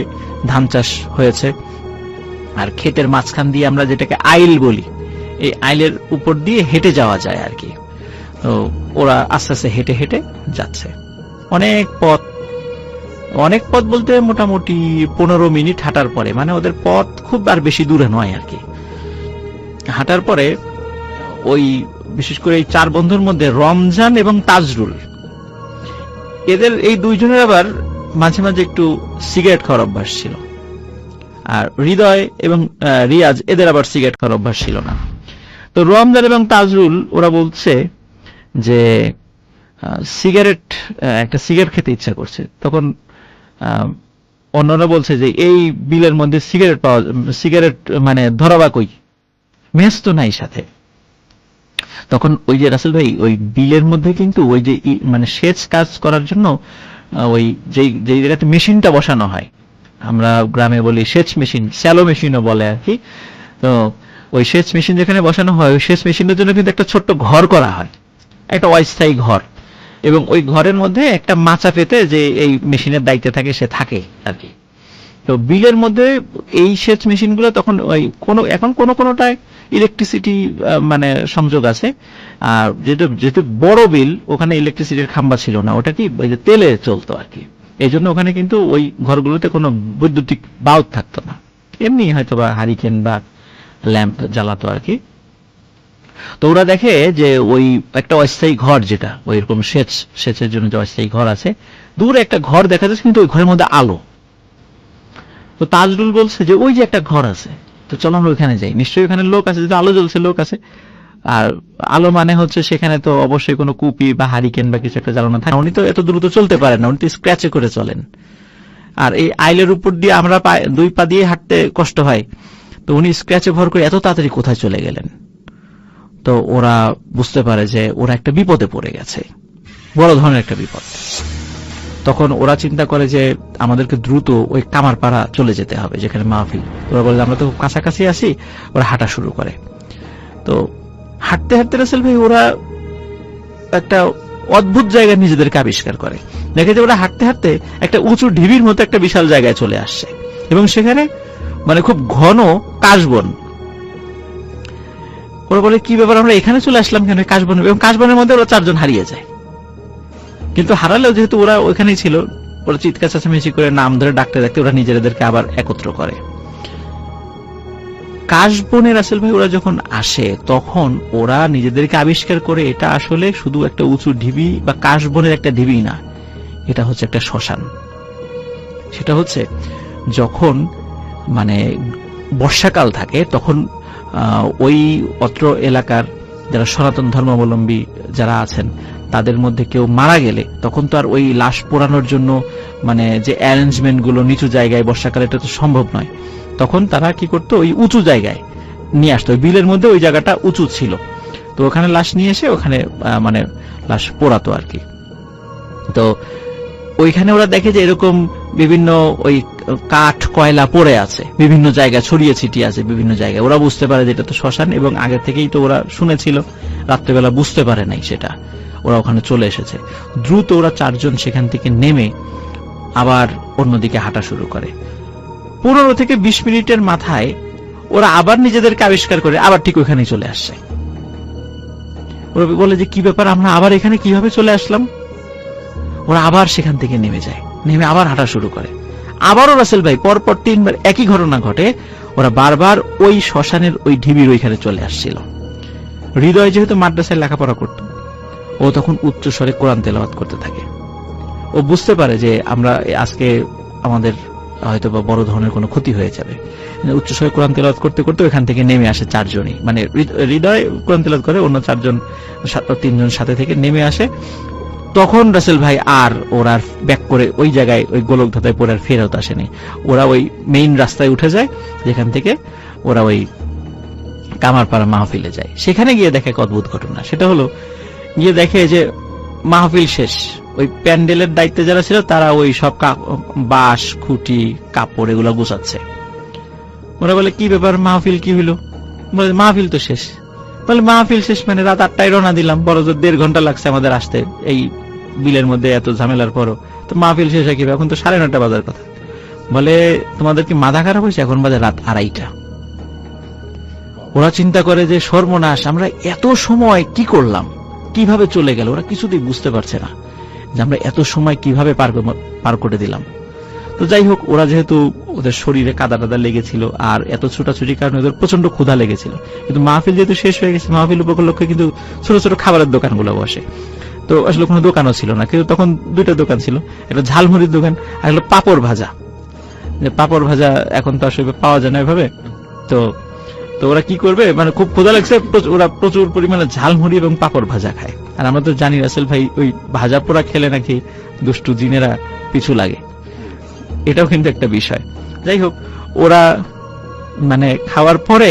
ধান চাষ হয়েছে। আর ক্ষেতের মাঝখান দিয়ে আমরা যেটাকে আইল বলি, এই আইলের উপর দিয়ে হেঁটে যাওয়া যায় আর কি। তো ওরা আস্তে আস্তে হেঁটে হেঁটে যাচ্ছে। অনেক পথ বলতে মোটামুটি 15 মিনিট হাঁটার পরে, মানে ওদের পথ খুব আর বেশি দূরে নয় আর কি। হাঁটার পরে ওই বিশেষ করে এই 4 বন্ধুর মধ্যে রমজান এবং তাজরুল, এদের এই দুইজনের আবার মাঝে মাঝে একটু সিগারেট খাওয়ার অভ্যাস ছিল। আর হৃদয় এবং রিয়াজ, এদের আবার সিগারেট খাওয়ার অভ্যাস ছিল না। তো রমজান এবং তাজরুল ওরা বলছে যে একটা সিগারেট খেতে ইচ্ছা করছে। তখন অন্যরা বলছে যে এই বিলের মধ্যে সিগারেট মানে ধরাবা কই, মেস তো নাই সাথে। তখন ওই যে রাসেল ভাই ওই বিলের মধ্যে কিন্তু ওই যে মানে সেচ কাজ করার জন্য ওই যেই জায়গাতে মেশিনটা বসানো হয়, আমরা গ্রামে বলি সেচ মেশিন, স্যালো মেশিনও বলে আর কি। তো ওই সেচ মেশিন যেখানে বসানো হয়, ওই সেচ মেশিনের জন্য কিন্তু একটা ছোট্ট ঘর করা হয়, একটা অস্থায়ী ঘর, এবং ওই ঘরের মধ্যে একটা মাচা পেতে যে এই মেশিনের দায়িত্বে থাকে সে থাকে আর কি। তো বিলের মধ্যে এই সেচ মেশিনগুলো তখন ওই এখন কোনোটায় ইলেকট্রিসিটি মানে সংযোগ আছে। আর যেহেতু বড় বিল, ওখানে ইলেকট্রিসিটির খাম্বা ছিল না, ওটা কি ওই যে তেলে চলতো আর কি। এই জন্য ওখানে কিন্তু ওই ঘরগুলোতে কোনো বৈদ্যুতিক বাল্ব থাকতো না, এমনি হয়তো বা হারিকেন বা ল্যাম্প জ্বালাতো আর কি। তো ওরা দেখে যে ওই একটা অস্থায়ী ঘর, যেটা ওই রকম সেচের জন্য যে অস্থায়ী ঘর আছে, দূরে একটা ঘর দেখা যাচ্ছে, কিন্তু ওই ঘরের মধ্যে আলো। তো তাজরুল বলছে যে ওই যে একটা ঘর আছে, তো চলো আমরা ওইখানে যাই, নিশ্চয়ই ওখানে লোক আছে, যেহেতু আলো জ্বলছে লোক আছে। আর আলো মানে হচ্ছে সেখানে তো অবশ্যই কোনো কুপি বা হারিকেন বা কিছু একটা জ্বালানো থাকে। উনি তো এত দ্রুত চলতে পারেন না, উনি তো স্ক্র্যাচে করে চলেন। আর এই আইলের উপর দিয়ে আমরা 2 পা দিয়ে হাঁটতে কষ্ট হয়, তো উনি স্ক্র্যাচে ভর করে এত তাড়াতাড়ি কোথায় চলে গেলেন। তো ওরা বুঝতে পারে যে ওরা একটা বিপদে পড়ে গেছে, বড় ধরনের একটা বিপদ। তখন ওরা চিন্তা করে যে আমাদেরকে দ্রুত ওই কামারপাড়া চলে যেতে হবে যেখানে মাহফিল। ওরা বলে আমরা তো কাছাকাছি আসি। ওরা হাঁটা শুরু করে। তো হাঁটতে হাঁটতে রাসেল ভাই ওরা একটা অদ্ভুত জায়গায় নিজেদেরকে আবিষ্কার করে। দেখে যে ওরা হাঁটতে হাঁটতে একটা উঁচু ঢিবির মতো একটা বিশাল জায়গায় চলে আসছে, এবং সেখানে মানে খুব ঘন কাশবন। ওরা বলে কি ব্যাপার, আমরা এখানে চলে আসলাম কেন কাশবন? এবং কাশবনের মধ্যে ওরা 4 জন হারিয়ে যায়। কিন্তু হারালেও যেহেতু ওরা ওইখানেই ছিল, ওরা চিৎকার চেঁচামেচি করে নাম ধরে ডাকতে ডাকতে ওরা নিজেদেরকে আবার একত্র করে। কাশবনে রাসেল ভাই ওরা যখন আসে, তখন ওরা নিজেদেরকে আবিষ্কার করে এটা আসলে শুধু একটা উঁচু ঢিবি বা কাশবনের একটা ঢিবি না, এটা হচ্ছে একটা শ্মশান। সেটা হচ্ছে যখন মানে বর্ষাকাল থাকে, তখন ওই অত্র এলাকার যারা সনাতন ধর্মাবলম্বী যারা আছেন, তাদের মধ্যে কেউ মারা গেলে তখন তো আর ওই লাশ পোড়ানোর জন্য মানে যে অ্যারেঞ্জমেন্ট গুলো নিচু জায়গায় বর্ষাকালে এটা তো সম্ভব নয়। তখন তারা কি করতো, ওই উঁচু জায়গায় নিয়ে আসতো। বিলের মধ্যে ওই জায়গাটা উঁচু ছিল, তো ওখানে লাশ নিয়ে এসে ওখানে মানে লাশ পোড়াতো আর কি। তো ওইখানে ওরা দেখে যে এরকম বিভিন্ন ওই কাঠ কয়লা পড়ে আছে, বিভিন্ন জায়গায় ছড়িয়ে ছিটিয়ে আছে বিভিন্ন জায়গায়। ওরা বুঝতে পারে যে এটা তো শ্মশান, এবং আগে থেকেই তো ওরা শুনেছিল, রাত্রেবেলা বুঝতে পারে নাই সেটা। ওরা ওখানে চলে এসেছে। দ্রুত ওরা 4 জন সেখান থেকে নেমে আবার অন্যদিকে হাঁটা শুরু করে। 15 থেকে 20 মিনিটের মাথায় ওরা আবার নিজেদেরকে আবিষ্কার করে আবার ঠিক ওখানেই চলে আসছে। ওরা বলে যে কি ব্যাপার, আমরা আবার এখানে কিভাবে চলে আসলাম? ওরা আবার সেখান থেকে নেমে যায়, নেমে আবার হাঁটা শুরু করে। আবারও রাসেল ভাই পরপর 3 বার একই ঘটনা ঘটে। ওরা বারবার ওই শ্মশানের ওই ঢিবির ওইখানে চলে আসছিল। হৃদয় যেহেতু মাদ্রাসায় লেখাপড়া করত, ও তখন উচ্চ স্বরে কোরআন তেলাওয়াত করতে থাকে। ও বুঝতে পারে যে আমরা আজকে আমাদের হয়তো বা বড় ধরনের কোনো ক্ষতি হয়ে যাবে। উচ্চস্বরে কোরআন তেলাওয়াত করতে করতে ওখান থেকে নেমে আসে 4 জনই, মানে হৃদয় কোরআন তেলাওয়াত করে, অন্য 3 জন সাথে থেকে নেমে আসে। তখন রাসেল ভাই আর ওরা ব্যাক করে ওই জায়গায় ওই গোলকধাঁধায় পড়ে আর ফেরত আসেনি। ওরা ওই মেইন রাস্তায় উঠে যায়, যেখান থেকে ওরা ওই কামারপাড়া মাহফিলে যায়। সেখানে গিয়ে দেখে এক অদ্ভুত ঘটনা। সেটা হলো, গিয়ে দেখে যে মাহফিল শেষ। ওই প্যান্ডেলের দায়িত্বে যারা ছিল তারা ওই সব বাঁশ, খুঁটি, কাপড় এগুলো গুছাচ্ছে। ওরা বলে কি ব্যাপার, মাহফিল কি হইলো? বলে মাহফিল তো শেষ। বলে মাহফিল শেষ মানে রাত 8টায় রওনা দিলাম, বড় জোর 1.5 ঘন্টা লাগছে আমাদের আসতে এই বিলের মধ্যে এত ঝামেলার পরও, তো মাহফিল শেষ হয় কি? এখন তো 9:30 বাজার কথা। বলে তোমাদের কি মাথা খারাপ হয়েছে? এখন বাজে রাত 2:30। ওরা চিন্তা করে যে সর্বনাশ, আমরা এত সময় কি করলাম, কিভাবে চলে গেল? ওরা কিছুতেই বুঝতে পারছে না যে আমরা এত সময় কিভাবে পার করে দিলাম। তো যাই হোক, ওরা যেহেতু ওদের শরীরে কাদা টাদা লেগেছিল আর এত ছোটাছুটির কারণে ওদের প্রচন্ড ক্ষুধা লেগেছিল, কিন্তু মাহফিল যেহেতু শেষ হয়ে গেছে, মাহফিল উপলক্ষে কিন্তু ছোট ছোট খাবারের দোকানগুলো বসে। তো আসলে কোনো দোকানও ছিল না, কিন্তু তখন 2টা দোকান ছিল, একটা ঝালমুড়ির দোকান আর একটা পাপড় ভাজা। যে পাপড় ভাজা এখন তো আসলে পাওয়া যায় না এভাবে। তো তো ওরা কি করবে, মানে খুব ক্ষুধা লাগছে, ওরা প্রচুর পরিমাণে ঝালমুড়ি এবং পাপড় ভাজা খায়। আর আমরা তো জানি রাসেল ভাই ওই ভাজা পোড়া খেলে নাকি দুষ্টু জিনেরা পিছু লাগে, এটাও কিন্তু একটা বিষয়। যাই হোক, ওরা মানে খাওয়ার পরে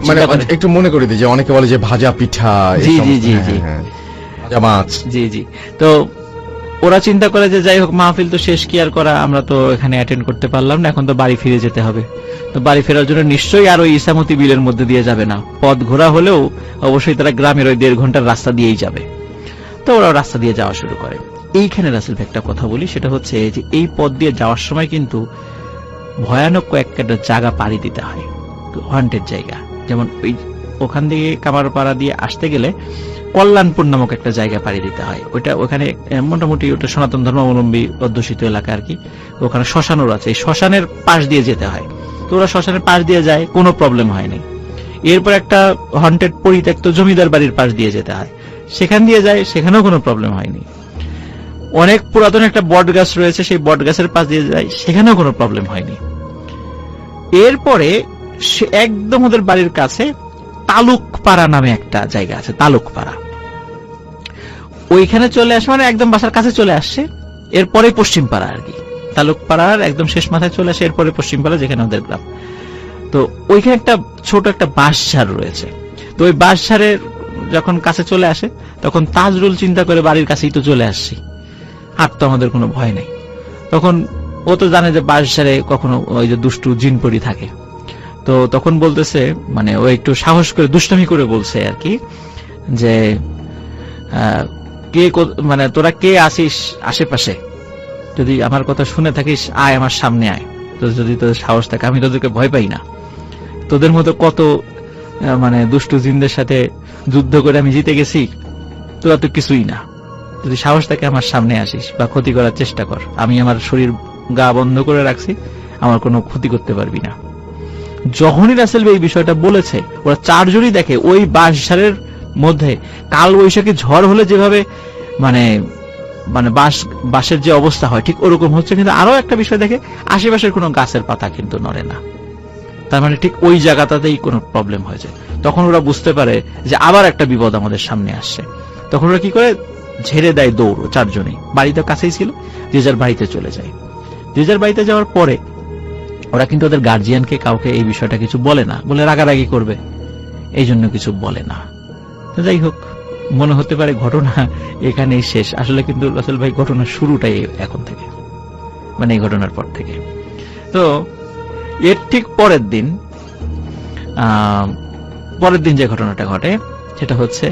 মানে একটু মনে করে দিই যে অনেকে বলে যে ভাজা পিঠা, জি জি জি জি, ভাজা মাছ, জি জি। তো ওরা চিন্তা করে যে যাই হোক, মাহফিল তো শেষ, কি আর করা, আমরা তো এখানে অ্যাটেন্ড করতে পারলাম না, এখন তো বাড়ি ফিরে যেতে হবে। তো বাড়ি ফেরার জন্য নিশ্চয়ই আর ওই ইসামতি বিলের মধ্যে দিয়ে যাবে না, পথ ঘোরা হলেও অবশ্যই তারা গ্রামের ওই 1.5 ঘন্টার রাস্তা দিয়েই যাবে। তো ওরা রাস্তা দিয়ে যাওয়া শুরু করে। এইখানে রাসেল ভাই একটা কথা বলি, সেটা হচ্ছে যে এই পথ দিয়ে যাওয়ার সময় কিন্তু ভয়ানক কয়েকটা জায়গা পাড়ি দিতে হয়, হন্টেড জায়গা। যেমন ওই ওখান থেকে কামারপাড়া দিয়ে আসতে গেলে কল্যাণপুর নামক একটা জায়গা পাড়ি দিতে হয়। ওখানে মোটামুটি ওটা সনাতন ধর্মাবলম্বী অধ্যুষিত এলাকা আর কি। ওখানে শ্মশানও আছে, এই শ্মশানের পাশ দিয়ে যেতে হয়। তো ওরা শ্মশানের পাশ দিয়ে যায়, কোনো প্রবলেম হয়নি। এরপর একটা হন্টেড পরিত্যক্ত জমিদার বাড়ির পাশ দিয়ে যেতে হয়, সেখান দিয়ে যায়, সেখানেও কোনো প্রবলেম হয়নি। অনেক পুরাতন একটা বট গাছ রয়েছে, সেই বট গাছের পাশ দিয়ে যায়, সেখানেও কোনো প্রবলেম হয়নি। এরপরে একদম ওদের বাড়ির কাছে তালুকপাড়া নামে একটা জায়গা আছে, তালুকপাড়া। ওইখানে চলে আসে, মানে একদম বাসার কাছে চলে আসছে। এরপরে পশ্চিমপাড়া আর কি, তালুকপাড়ার একদম শেষ মাথায় চলে আসে, এরপরে পশ্চিমপাড়া যেখানে ওদের গ্রাম। তো ওইখানে একটা ছোট একটা বাঁশঝাড় রয়েছে। তো ওই বাঁশঝাড়ের যখন কাছে চলে আসে, তখন তাজরুল চিন্তা করে বাড়ির কাছেই তো চলে আসছি, আর তো আমাদের কোনো ভয় নাই। তখন ও তো জানে যে বাঁশঝাড়ে কখনো ওই যে দুষ্টু জিনপরি থাকে। তো তখন বলতেছে, মানে ও একটু সাহস করে দুষ্টামি করে বলছে আর কি, যে কে মানে তোরা কে আসিস আশেপাশে, যদি আমার কথা শুনে থাকিস আয় আমার সামনে আয়, তো যদি তোদের সাহস থাকে, আমি তোদেরকে ভয় পাই না, তোদের মতো কত মানে দুষ্টু জিনদের সাথে যুদ্ধ করে আমি জিতে গেছি, তোরা তো কিছুই না, যদি সাহস থাকে আমার সামনে আসিস বা ক্ষতি করার চেষ্টা কর, আমি আমার শরীর গা বন্ধ করে রাখছি, আমার কোনো ক্ষতি করতে পারবি না। যখনই রাসেল ভাই এই বিষয়টা বলেছে, ওরা 4 জনই দেখে ওই বাঁশঝাড়ের মধ্যে কাল বৈশাখী ঝড় হলে যেভাবে মানে মানে বাঁশের যে অবস্থা হয় ঠিক ওরকম হচ্ছে। কিন্তু আরো একটা বিষয় দেখে, আশেপাশের কোনো গাছের পাতা কিন্তু নড়ে না, তার মানে ঠিক ওই জায়গাটাতেই কোনো প্রবলেম হয়েছে। তখন ওরা বুঝতে পারে যে আবার একটা বিপদ আমাদের সামনে আসছে। তখন ওরা কি করে, ঝেড়ে দেয় দৌড়। 4 জনই বাড়িতে কাছেই ছিল, যে যার বাড়িতে চলে যায়। যে যার বাড়িতে যাওয়ার পরে ওরা কিন্তু ওদের গার্জিয়ানকে কাউকে এই বিষয়টা কিছু বলে না, বলে রাগারাগি করবে, এই জন্য কিছু বলে না। তো যাই হোক, মনে হতে পারে ঘটনা এখানেই শেষ, আসলে কিন্তু রাসেল ভাই ঘটনার শুরুটাই এখন থেকে, মানে এই ঘটনার পর থেকে। তো এর ঠিক পরের দিন যে ঘটনাটা ঘটে, সেটা হচ্ছে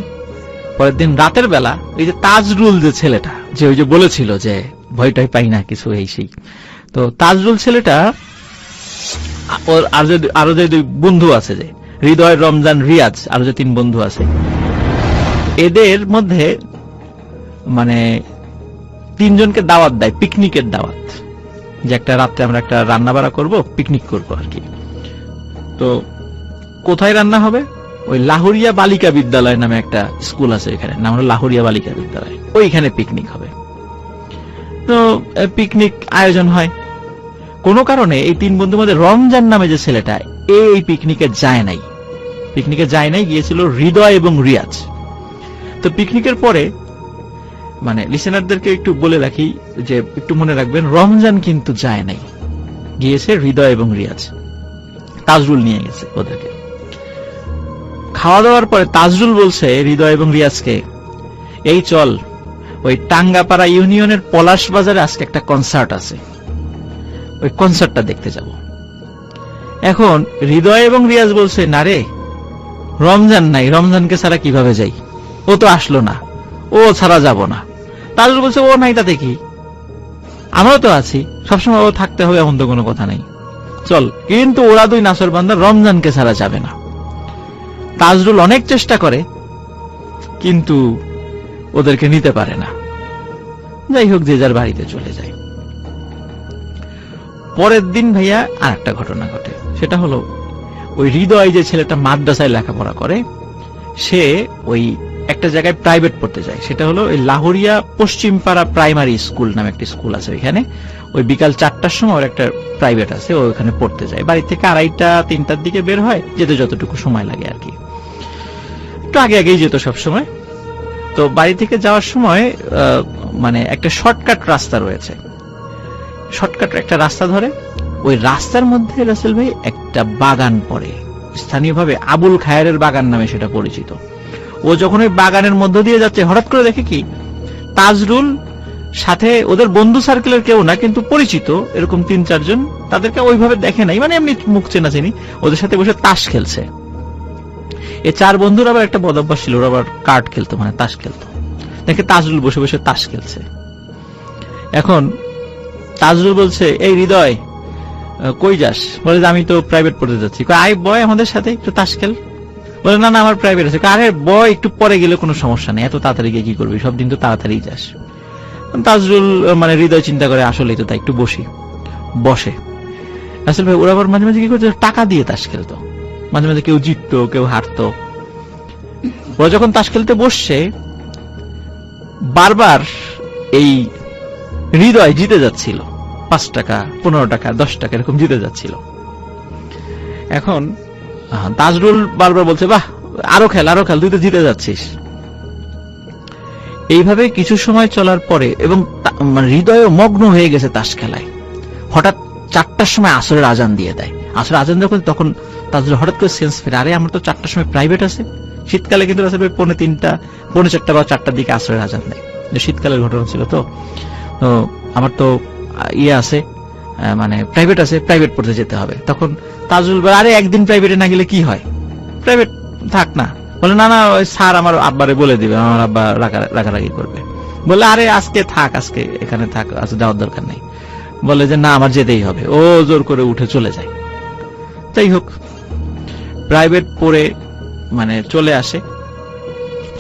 পরের দিন রাতের বেলা ওই যে তাজরুল যে ছেলেটা, যে ওই যে বলেছিল যে ভয়টাই পাই না কিছু এই সেই। তো তাজরুল ছেলেটা ওর আরো যে দুই বন্ধু আছে, যে হৃদয়, রমজান, রিয়াজ, আরো যে 3 বন্ধু আছে, এদের মধ্যে মানে 3 জনকে দাওয়াত দেয়, পিকনিকের দাওয়াত, যে একটা রাত্রে আমরা একটা রান্না বাড়া করবো, পিকনিক করবো আর কি। তো কোথায় রান্না হবে? ওই লাহোরিয়া বালিকা বিদ্যালয় নামে একটা স্কুল আছে, এখানে নাম হলো লাহোরিয়া বালিকা বিদ্যালয়, ওইখানে পিকনিক হবে। তো পিকনিক আয়োজন হয়। কোনো কারণে এই 3 বন্ধুর মধ্যে রমজান নামে যে ছেলেটা, এই পিকনিকে যায় নাই, গিয়েছিল হৃদয় এবং রিয়াজ। তো পিকনিকের পরে মানে লিসেনারদেরকে একটু বলে রাখি যে একটু মনে রাখবেন, রমজান কিন্তু যায় নাই, গিয়েছে হৃদয় এবং রিয়াজ। তাজরুল নিয়ে গেছে ওদেরকে। খাওয়া দাওয়ার পরে তাজরুল বলছে হৃদয় এবং রিয়াজকে, এই চল ওই টাঙ্গাপাড়া ইউনিয়নের পলাশ বাজারে আজকে একটা কনসার্ট আছে, ওই কনসার্টটা দেখতে যাব। এখন হৃদয় এবং রিয়াজ বলছে, না রে, রমজান নাই, রমজানকে ছাড়া কিভাবে যাই, ও তো আসলো না, ও ছাড়া যাব না। তাজরুল বলছে, ও নাই তাতে কি, আমরাও তো আছি, সবসময় ও থাকতে হবে এমন তো কোনো কথা নাই, চল। কিন্তু ওরা 2 নাসর বান্দা রমজানকে ছাড়া যাবে না। তাজরুল অনেক চেষ্টা করে কিন্তু ওদেরকে নিতে পারে না। যাই হোক, যে যার বাড়িতে চলে যায়। পরের দিন ভাইয়া আর একটা ঘটনা ঘটে। সেটা হলো, ওই হৃদয় যে ছেলেটা মাদ্রাসায় লেখাপড়া করে, সে ওই একটা জায়গায় প্রাইভেট পড়তে যায়। সেটা হলো ওই লাহোরিয়া পশ্চিমপাড়া প্রাইমারি স্কুল নামে একটা স্কুল আছে ওইখানে। ওই বিকাল 4টার সময় ওর একটা প্রাইভেট আছে, ও ওখানে পড়তে যায়। বাড়ি থেকে 2:30 3টার দিকে বের হয়, যেতে যতটুকু সময় লাগে আর কি, একটু আগে আগেই যেত সব সময়। তো বাড়ি থেকে যাওয়ার সময় মানে একটা শর্টকাট রাস্তা রয়েছে, শর্টকাট একটা রাস্তা ধরে। ওই রাস্তার মধ্যে রাসেল ভাই একটা বাগান পড়ে, স্থানীয়ভাবে আবুল খায়েরের বাগান নামে সেটা পরিচিত। ও যখন ওই বাগানের মধ্য দিয়ে যাচ্ছে, হঠাৎ করে দেখে কি, তাজরুল সাথে ওদের বন্ধু সার্কেলের কেউ না, কিন্তু পরিচিত এরকম 3-4 জন, তাদেরকে ওইভাবে দেখে নাই, মানে এমনি মুখ চেনা চিনি, ওদের সাথে বসে তাস খেলছে। এই 4 বন্ধুর আবার একটা বদভ্যাস ছিল, ওরা আবার কার্ড খেলতো, মানে তাস খেলতো। দেখে তাজরুল বসে বসে তাস খেলছে। এখন তাজরুল বলছে, এই হৃদয়, কই যাস? বলে যে আমি তো প্রাইভেট পড়তে যাচ্ছি। আয় বয় আমাদের সাথে একটু তাস খেল। বলে না না, আমার প্রাইভেট আছে। আরে বয়, একটু পরে গেলে কোনো সমস্যা নেই, এত তাড়াতাড়ি গিয়ে কি করবি, সব দিন তো তাড়াতাড়ি যাস। তাজরুল মানে হৃদয় চিন্তা করে, আসলেই তো তাই, একটু বসি। বসে। আসলে ভাই ওরা আবার মাঝে মাঝে কি করতো, টাকা দিয়ে তাস খেলতো। মাঝে মাঝে কেউ জিততো, কেউ হারতো। ওরা যখন তাস খেলতে বসছে, বারবার এই হৃদয় জিতে যাচ্ছিল, 5 টাকা 15 টাকা 10 টাকা এরকম জিতে যাচ্ছিল। এখন তাজরুল বারবার বলছে, বাহ, আরো খেল, তুই তো জিতে যাচ্ছিস। এইভাবে কিছু সময় চলার পরে, এবং হৃদয়ও মগ্ন হয়ে গেছে তাস খেলায়, হঠাৎ 4টার সময় আসরের আজান দিয়ে দেয়। আসরের আজান যখন, তখন তাজরুল হঠাৎ করে সেন্স ফেরে, আরে আমার তো 4টার সময় প্রাইভেট আছে। শীতকালে কিন্তু আসলে 3:45 4:45 বা 4টার দিকে আসরের আজান দেয়, শীতকালের ঘটনা ছিল। তো আমার তো ইয়ে আছে, মানে প্রাইভেট আছে, প্রাইভেট পড়তে যেতে হবে। তখন তাজরুল বলে, আরে একদিন প্রাইভেটে না গেলে কি হয়, প্রাইভেট থাক না। বলে না না, ওই স্যার আমার আব্বারে বলে দিবে, আমার আব্বা রাগারাগি করবে। বলে আরে আজকে থাক, আজকে এখানে থাক, আজকে যাওয়ার দরকার নেই। বলে যে না, আমার যেতেই হবে। ও জোর করে উঠে চলে যায়। যাই হোক, প্রাইভেট পড়ে মানে চলে আসে।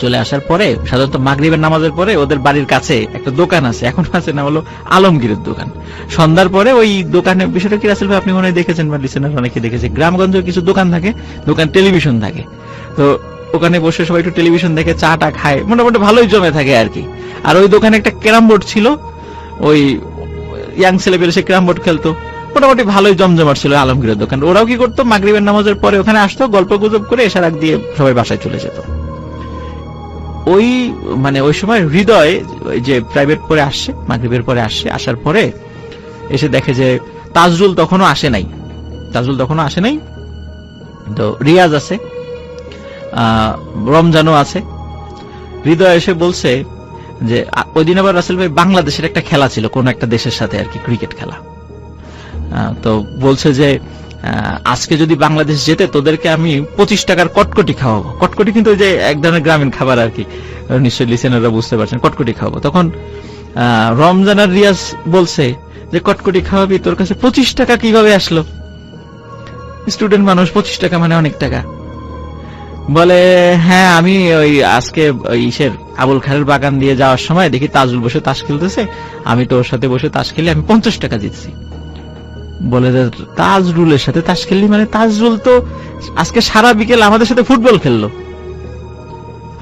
চলে আসার পরে সাধারণত মাগরিবের নামাজের পরে ওদের বাড়ির কাছে একটা দোকান আছে, এখন আছে, না হলো আলমগীরের দোকান। সন্ধ্যার পরে ওই দোকানে, বিষয়টা কি রাসেল ভাই আপনি মনে হয় দেখেছেন বা লিসেনার অনেকে দেখেছে, গ্রামগঞ্জে কিছু দোকান থাকে, দোকান টেলিভিশন থাকে। তো ওখানে বসে সবাই একটু টেলিভিশন দেখে চাটা খায়, মোটামুটি ভালোই জমে থাকে আর কি। আর ওই দোকানে একটা ক্যারাম বোর্ড ছিল, ওই ইয়াং ছেলেপেলে সে ক্যারাম বোর্ড খেলতো, মোটামুটি ভালোই জমজমাট ছিল আলমগীরের দোকান। ওরাও কি করতো, মাগরিবের নামাজের পরে ওখানে আসতো, গল্প গুজব করে এশার আগ দিয়ে সবাই বাসায় চলে যেত। ওই মানে ওই সময় হৃদয় যে প্রাইভেট পরে আসছে, মাগরিবের পরে আসছে, আসার পরে এসে দেখে যে তাজরুল তখনও আসে নাই। তো রিয়াজ আছে, রমজানও আছে। হৃদয় এসে বলছে যে ওই দিন আবার রাসেল ভাই বাংলাদেশের একটা খেলা ছিল, কোন একটা দেশের সাথে আর কি, ক্রিকেট খেলা। তো বলছে যে আজকে যদি বাংলাদেশ জেতে, তোদেরকে আমি 25 টাকার কটকটি খাওয়াবো। কটকটি কিন্তু ওই যে এক ধরনের গ্রামীণ খাবার আর কি, নিশ্চয়ই লিসেনাররা বুঝতে পারছেন, কটকটি খাওয়াবো। তখন রমজান আর রিয়াজ বলছে যে কটকটি খাওয়াবি, তোর কাছে 25 টাকা কিভাবে আসলো? স্টুডেন্ট মানুষ, 25 টাকা মানে অনেক টাকা। বলে হ্যাঁ, আমি ওই আজকে ইসের আবুল খায়ের বাগান দিয়ে যাওয়ার সময় দেখি তাজুল বসে তাস খেলতেছে, আমি তো ওর সাথে বসে তাস খেলে আমি 50 টাকা জিতছি। বলে তাজরুলের সাথে তাস খেললি মানে? তাজরুল তো আজকে সারা বিকেল আমাদের সাথে ফুটবল খেললো,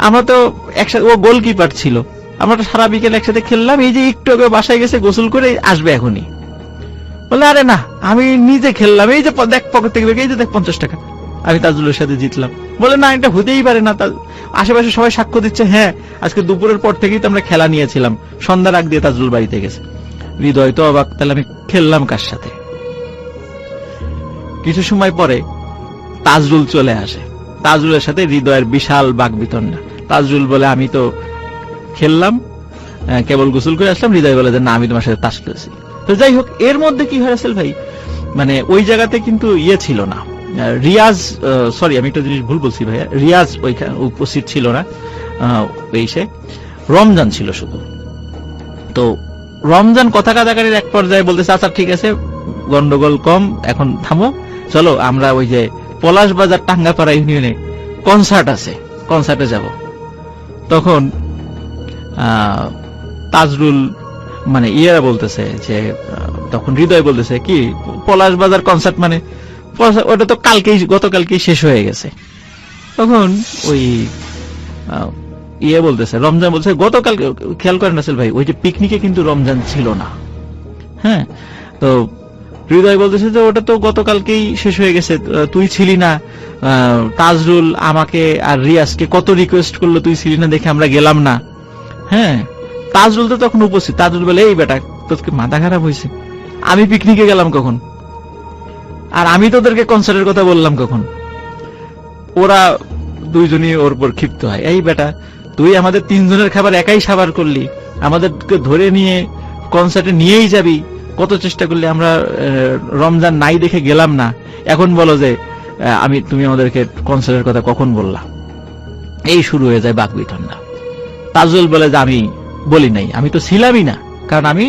আমরা তো একসাথে, ও গোলকিপার ছিল, আমরা তো সারা বিকেল একসাথে খেললাম, এই যে একটু আগে বাসায় গেছে গোসল করে আসবে এখনই। বলে আরে না, আমি নিজে খেললাম, এই যে দেখ পকেট থেকে, এই যে দেখ 50 টাকা, আমি তাজরুলের সাথে জিতলাম। বলে না, এটা হতেই পারে না। আশেপাশে সবাই সাক্ষ্য দিচ্ছে, হ্যাঁ আজকে দুপুরের পর থেকেই তো আমরা খেলা নিয়েছিলাম, সন্ধ্যার আগ দিয়ে তাজরুল বাড়িতে গেছে। হৃদয় তো অবাক, তাহলে আমি খেললাম কার সাথে? কিছু সময় পরে তাজরুল চলে আসে, তাজরুলের সাথে হৃদয়ের বিশাল বাকবিতণ্ডা। তাজরুল বলে আমি তো খেললাম, কেবল গোসল করে আসলাম। হৃদয় বলে যে না, আমি তোমার সাথে তাস খেলছি। তো যাই হোক, এর মধ্যে কি হয় রাসেল ভাই, মানে ওই জায়গাতে কিন্তু ইয়ে ছিল না, রিয়াজ, সরি আমি একটা জিনিস ভুল বলছি ভাইয়া, রিয়াজ ওইখানে উপস্থিত ছিল না, সে রমজান ছিল শুধু। তো রমজান কথা কাটাকাটির এক পর্যায়ে বলতেছে আচ্ছা ঠিক আছে, গন্ডগোল কম, এখন থামো, চলো আমরা ওই যে পলাশ বাজার টাঙ্গাপাড়া ইউনিয়নে কনসার্ট আছে, কনসার্টে যাব। তখন তাজরুল মানে ইয়েরা বলতেছে যে, তখন হৃদয় বলতেছে কি পলাশ বাজার কনসার্ট মানে? ওটা তো গতকালকেই শেষ হয়ে গেছে। তখন ওই ইয়ে বলতেছে, রমজান বলছে গতকাল, খেয়াল করেন রাসেল ভাই, ওই যে পিকনিকে কিন্তু রমজান ছিল না। হ্যাঁ, তো হৃদয় বলতেছে যে ওটা তো গতকালকেই শেষ হয়ে গেছে, তুই ছিলি না। তাজরুল আমাকে আর রিয়াজকে কত রিকোয়েস্ট করলো, তুই ছিলি না দেখে আমরা গেলাম না। হ্যাঁ, তাজরুল তো তখন উপস্থিত। তাজরুল বলে এই বেটা, তোকে মাথা খারাপ হয়েছে? আমি পিকনিকে গেলাম কখন? আর আমি তোদেরকে কনসার্টের কথা বললাম কখন? ওরা দুইজনই ওর উপর ক্ষিপ্ত হয়, এই বেটা তুই আমাদের 3 জনের খাবার একাই সাবার করলি, আমাদেরকে ধরে নিয়ে কনসার্টে নিয়েই যাবি, কত চেষ্টা করলি, আমরা রমজান নাই দেখে গেলাম না, এখন বলো যে তুমি আমাদেরকে কনসার্টের কথা কখন বললা? এই শুরু হয়ে যায় বাকবিতণ্ডা। তাজুল বলে যে আমি বলি নাই, আমি তো ছিলামই না, কারণ আমি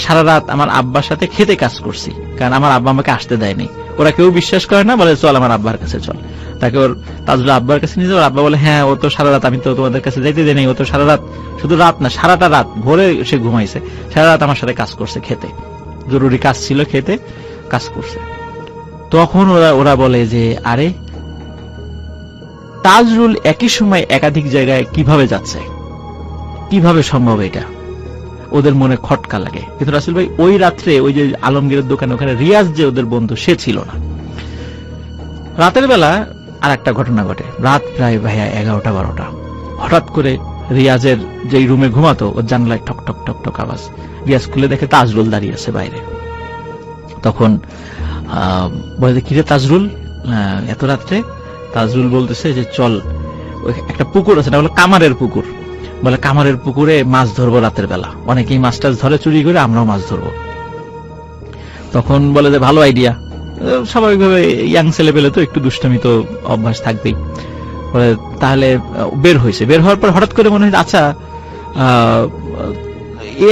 সারা রাত আমার আব্বার সাথে খেতে কাজ করছি, কারণ আমার আব্বা আমাকে আসতে দেয়নি। ওরা কেউ বিশ্বাস করে না, বলে চল আমার আব্বার কাছে চল। তাকে ওর তাজুল আব্বার কাছে নিয়ে যাবে। আব্বা বলে হ্যাঁ, ও তো সারা রাত, আমি তো তোমাদের কাছে যাইতে দেয় নাই, ও তো সারা রাত, শুধু রাত না সারাটা রাত, ভোরে সে ঘুমাইছে, সারা রাত আমার সাথে কাজ করছে, খেতে জরুরি কাজ ছিল, খেতে কাজ করছে। তখন ওরা বলে যে আরে তাজরুল একই সময় একাধিক জায়গায় কিভাবে যাচ্ছে, কিভাবে সম্ভব এটা? ওদের মনে খটকা লাগে। কিন্তু রাসেল ভাই ওই রাত্রে ওই যে আলমগীরের দোকানে ওখানে রিয়াজ যে ওদের বন্ধু, সে ছিল না। রাতের বেলা আর একটা ঘটনা ঘটে, রাত প্রায় ভাইয়া 11টা-12টা। হঠাৎ করে রিয়াজের যে রুমে ঘুমাতো, ওর জানলায় ঠক ঠক ঠক ঠক আওয়াজ। রিয়াজ খুলে দেখে তাজরুল দাঁড়িয়ে আছে বাইরে। তখন বলে কিরে তাজরুল, এত রাত্রে? তাজরুল বলতেছে যে চল, একটা পুকুর আছে, না বলে কামারের পুকুর, বলে কামারের পুকুরে মাছ ধরবো রাতের বেলা, অনেকেই মাছ টাছ ধরে চুরি করে, আমরাও মাছ ধরবো। তখন বলে যে ভালো আইডিয়া। স্বাভাবিকভাবে ইয়াং ছেলে পেলে তো একটু দুষ্টামি তো অভ্যাস থাকবেই। বলে তাহলে বের হয়েছে। বের হওয়ার পর হঠাৎ করে মনে হয় আচ্ছা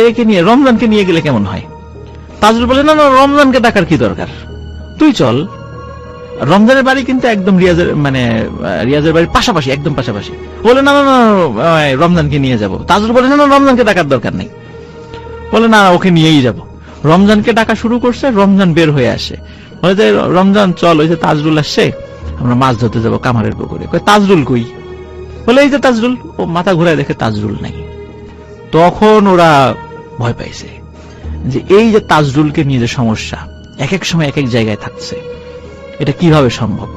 একে নিয়ে, রমজানকে নিয়ে গেলে কেমন হয়? তাজরুল বলে না না, রমজানকে ডাকার কি দরকার, তুই চল। রমজানের বাড়ি কিন্তু একদম রিয়াজের বাড়ির পাশাপাশি, একদম পাশাপাশি। বলে না না না, রমজানকে নিয়ে যাব। তাজরুল বলে না না, রমজানকে ডাকার দরকার নেই। বলে না, ওকে নিয়েই যাব। রমজানকে ডাকা শুরু করছে, রমজান বের হয়ে আসে, বলে যে রমজান চল, ওই যে তাজরুল আসছে, আমরা মাছ ধরতে যাবো কামারের পুকুরে। তাজরুল কই? বলে এই যে তাজরুল। ও মাথা ঘুরায় দেখে তাজরুল নাই। তখন ওরা ভয় পাইছে যে এই যে তাজরুলকে নিয়ে যে সমস্যা, এক এক সময় এক এক জায়গায় থাকছে, এটা কিভাবে সম্ভব?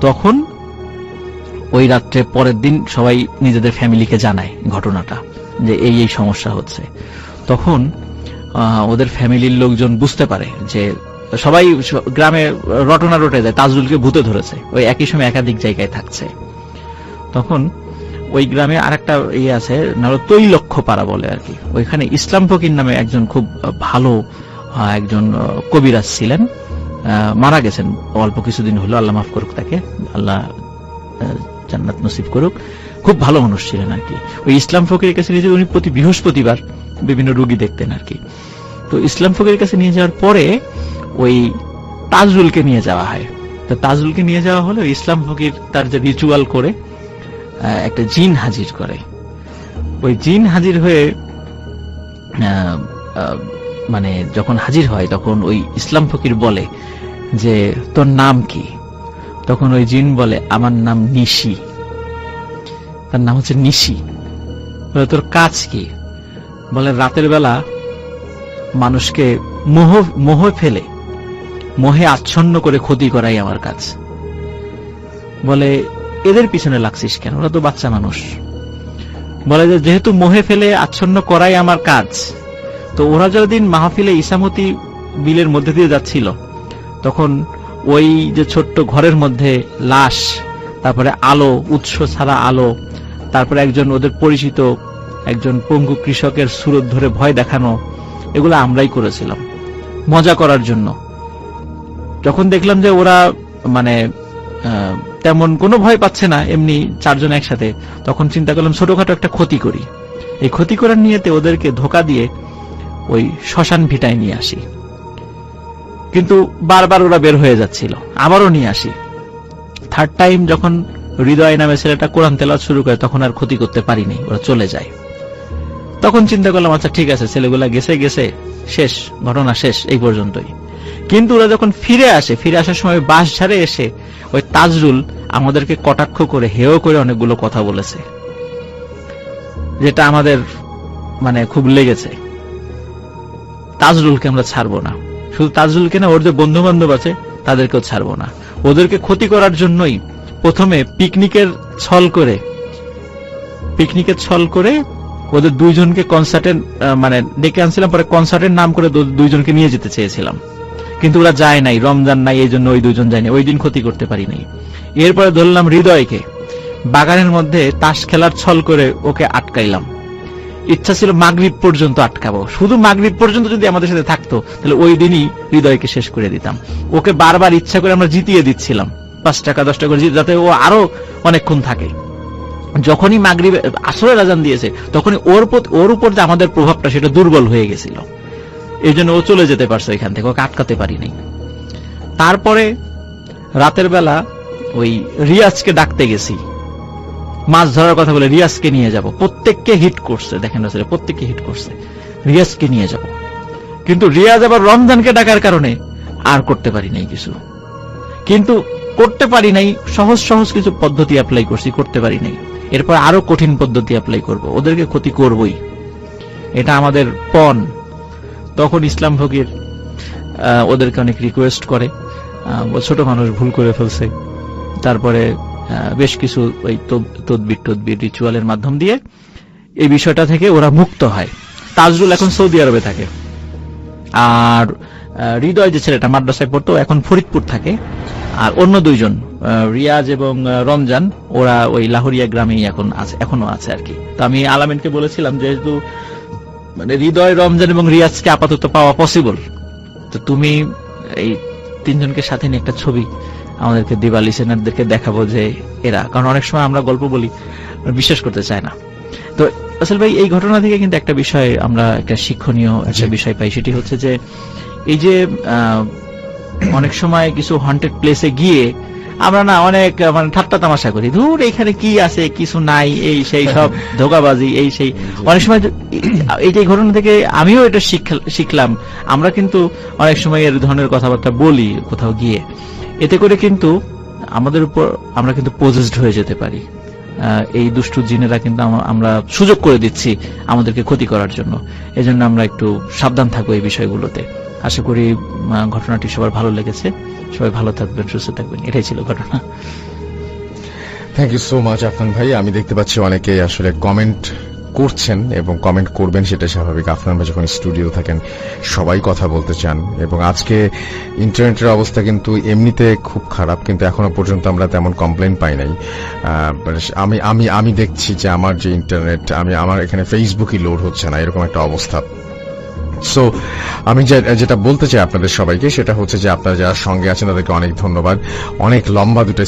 তখন ওই রাত্রে পরের দিন সবাই নিজেদের ফ্যামিলিকে জানায় ঘটনাটা, যে এই এই সমস্যা হচ্ছে। তখন ওদের ফ্যামিলির লোকজন বুঝতে পারে যে সবাই গ্রামে রটনা রটে যায়, তাজরুলকে ভূতে ধরেছে, ওই একই সময় একাধিক জায়গায় থাকছে। তখন ওই গ্রামে আরেকটা ইয়ে আছে, তৈলক্ষ পাড়া বলে আর কি, ওইখানে ইসলাম ফকির নামে একজন খুব ভালো একজন কবিরাজ ছিলেন, মারা গেছেন অল্প কিছুদিন হলো, আল্লাহ মাফ করুক তাকে, আল্লাহ জান্নাত নসিব করুক। খুব ভালো মানুষ ছিলেন আর কি। ওই ইসলাম ফকিরের কাছে নিয়ে উনি প্রতি বৃহস্পতিবার বিভিন্ন রোগী দেখতেন আর কি। তো ইসলাম ফকিরের কাছে নিয়ে যাওয়ার পরে ওই তাজরুলকে নিয়ে যাওয়া হয়। তো তাজরুলকে নিয়ে যাওয়া হলো, ইসলাম ফকির তার যে রিচুয়াল করে একটা জিন হাজির করে। ওই জিন হাজির হয়ে মানে যখন হাজির হয় তখন ওই ইসলাম ফকির বলে যে তোর নাম কি? তখন ওই জিন বলে আমার নাম নিশি। তার নাম হচ্ছে নিশি। বলে তোর কাজ কি? বলে রাতের বেলা মানুষকে মোহে ফেলে, মোহে আচ্ছন্ন করে ক্ষতি করাই আমার কাজ। বলে এদের পিছনে লাগছিস কেন? ওরা তো বাচ্চা মানুষ। বলে যে যেহেতু মোহে ফেলে আচ্ছন্ন করাই আমার কাজ, তো ওরা যতদিন মাহফিলে ইসামতি বিলের মধ্যে দিয়ে যাচ্ছিল তখন ওই যে ছোট্ট ঘরের মধ্যে লাশ, তারপরে আলো, উৎস ছাড়া আলো, তারপরে একজন ওদের পরিচিত একজন পঙ্গু কৃষকের সুরত ধরে ভয় দেখানো, এগুলো আমরাই করেছিলাম মজা করার জন্য। যখন দেখলাম যে ওরা মানে তেমন কোনো ভয় পাচ্ছে না, এমনি চারজন একসাথে, তখন চিন্তা করলাম ছোটখাটো একটা ক্ষতি করি। এই ক্ষতি করার নিয়েতে ওদেরকে ধোকা দিয়ে ওই শ্মশান ভিটায় নিয়ে আসি। কিন্তু বারবার ওরা বের হয়ে যাচ্ছিল, আবারও নিয়ে আসি। থার্ড টাইম যখন হৃদয় নামে ছেলেটা কোরআন তেলাওয়াত শুরু করে তখন আর ক্ষতি করতে পারিনি, ওরা চলে যায়। তখন চিন্তা করলাম আচ্ছা ঠিক আছে, ছেলেগুলা গেছে গেছে, শেষ, ঘটনা শেষ, এই পর্যন্তই। কিন্তু ওরা যখন ফিরে আসে, ফিরে আসার সময় বাস ঝাড়ে এসে ওই তাজরুল আমাদেরকে কটাক্ষ করে, হেয় করে অনেকগুলো কথা বলেছে, যেটা আমাদের মানে খুব লেগেছে। তাজরুলকে আমরা ছাড়বো না, শুধু তাজরুলকে না, ওর যে বন্ধু বান্ধব আছে তাদেরকেও ছাড়বো না। ওদেরকে ক্ষতি করার জন্যই প্রথমে পিকনিকের ছল করে ওদের দুইজনকে কনসার্টের মানে ডেকে আনছিলাম, পরে কনসার্টের নাম করে দুইজনকে নিয়ে যেতে চেয়েছিলাম, কিন্তু ওরা যায় নাই, রমজান নাই, এই জন্য ওই দুইজন যায়নি, ওই দিন ক্ষতি করতে পারি নাই। এরপরে ধরলাম হৃদয়কে, বাগানের মধ্যে তাস খেলার ছল করে ওকে আটকাইলাম। ইচ্ছা ছিল মাগরিব পর্যন্ত আটকাবো, শুধু মাগরিব পর্যন্ত যদি আমাদের সাথে থাকতো তাহলে ওই দিনই হৃদয়কে শেষ করে দিতাম। ওকে বারবার ইচ্ছা করে আমরা জিতিয়ে দিচ্ছিলাম, 5 টাকা 10 টাকা করে, যাতে ও আরো অনেকক্ষণ থাকে। যখনই মাগরিব আসরের আজান দিয়েছে তখনই ওর উপর যে আমাদের প্রভাবটা সেটা দুর্বল হয়ে গেছিল, এই জন্য ও চলে যেতে পারছে এখান থেকে, ওকে আটকাতে পারি নাই। তারপরে রাতের বেলা ওই রিয়াজকে ডাকতে গেছি, মাছ ধরার কথা বলে রিয়াজকে নিয়ে যাব, প্রত্যেককে হিট করছে, দেখেন প্রত্যেককে হিট করছে, রিয়াজকে নিয়ে যাব। কিন্তু রিয়াজ আবার রমজানকে ডাকার কারণে আর করতে পারি নাই কিছু, কিন্তু করতে পারি নাই, সহজ সহজ কিছু পদ্ধতি অ্যাপ্লাই করছি, করতে পারি নাই। এরপর আরো কঠিন পদ্ধতি অ্যাপ্লাই করব, ওদেরকে ক্ষতি করবই, এটা আমাদের পণ। তখন ইসলাম ফকির ওদেরকে অনেক রিকোয়েস্ট করে, ছোট মানুষ ভুল করে ফেলছে। তারপরে বেশ কিছু ওই তদবির রিচুয়ালের মাধ্যম দিয়ে এই বিষয়টা থেকে ওরা মুক্ত হয়। তাজরুল এখন সৌদি আরবে থাকে, আর হৃদয় যে ছেলেটা মাদ্রাসায় পড়তো এখন ফরিদপুর থাকে, আর অন্য দুইজন রিয়াজ এবং রমজান ওরা ওই লাহোরিয়া গ্রামেই এখনো আছে আর কি। তো আমি আলামিনকে বলেছিলাম যেহেতু মানে হৃদয়, রমজান এবং রিয়াজকে আপাতত পাওয়া পসিবল, তো তুমি এই 3 জনকে সাথে নিয়ে একটা ছবি আমাদেরকে দিবা, লিসেনারদেরকে দেখাবো যে এরা, কারণ অনেক সময় আমরা গল্প বলি বিশ্বাস করতে চায় না। তো আসল ভাই এই ঘটনা থেকে কিন্তু একটা বিষয় আমরা, একটা শিক্ষণীয় একটা বিষয় পাই, সেটি হচ্ছে যে এই যে অনেক সময় কিছু হন্টেড প্লেসে গিয়ে আমরা না অনেক মানে ঠাট্টা তামাশা করি, ধুর এখানে কি আছে কিছু নাই, এই সেই সব ধোঁকাবাজি, এই সেই। অনেক সময় এই যে ঘটনা থেকে আমিও এটা শিখলাম, আমরা কিন্তু অনেক সময় এর ধরনের কথাবার্তা বলি কোথাও গিয়ে, এতে করে কিন্তু আমাদের উপর আমরা কিন্তু পজেসড হয়ে যেতে পারি। এই দুষ্টু জিনেরা কিন্তু আমরা সুযোগ করে দিচ্ছি আমাদেরকে ক্ষতি করার জন্য। এজন্য আমরা একটু সাবধান থাকবো এই বিষয়গুলোতে। আশা করি ঘটনাটি সবার ভালো লেগেছে, সবাই ভালো থাকবেন, সুস্থ থাকবেন, এটাই ছিল ঘটনা। Thank you so much Afnan ভাই। আমি দেখতে পাচ্ছি অনেকে আসলে কমেন্ট করছেন এবং কমেন্ট করবেন, সেটা স্বাভাবিক। আফনান ভাই যখন স্টুডিও থাকেন সবাই কথা বলতে চান, এবং আজকে ইন্টারনেটের অবস্থা কিন্তু এমনিতে খুব খারাপ, কিন্তু এখনো পর্যন্ত আমরা তেমন কমপ্লেন পাই নাই। আমি দেখছি যে আমার যে ইন্টারনেট, আমার এখানে ফেসবুকই লোড হচ্ছে না, এরকম একটা অবস্থা। সো আমি যেটা বলতে চাই আপনাদের সবাইকে সেটা হচ্ছে যে আপনারা যারা সঙ্গে আছেন তাদেরকে অনেক ধন্যবাদ। অনেক লম্বা দুটো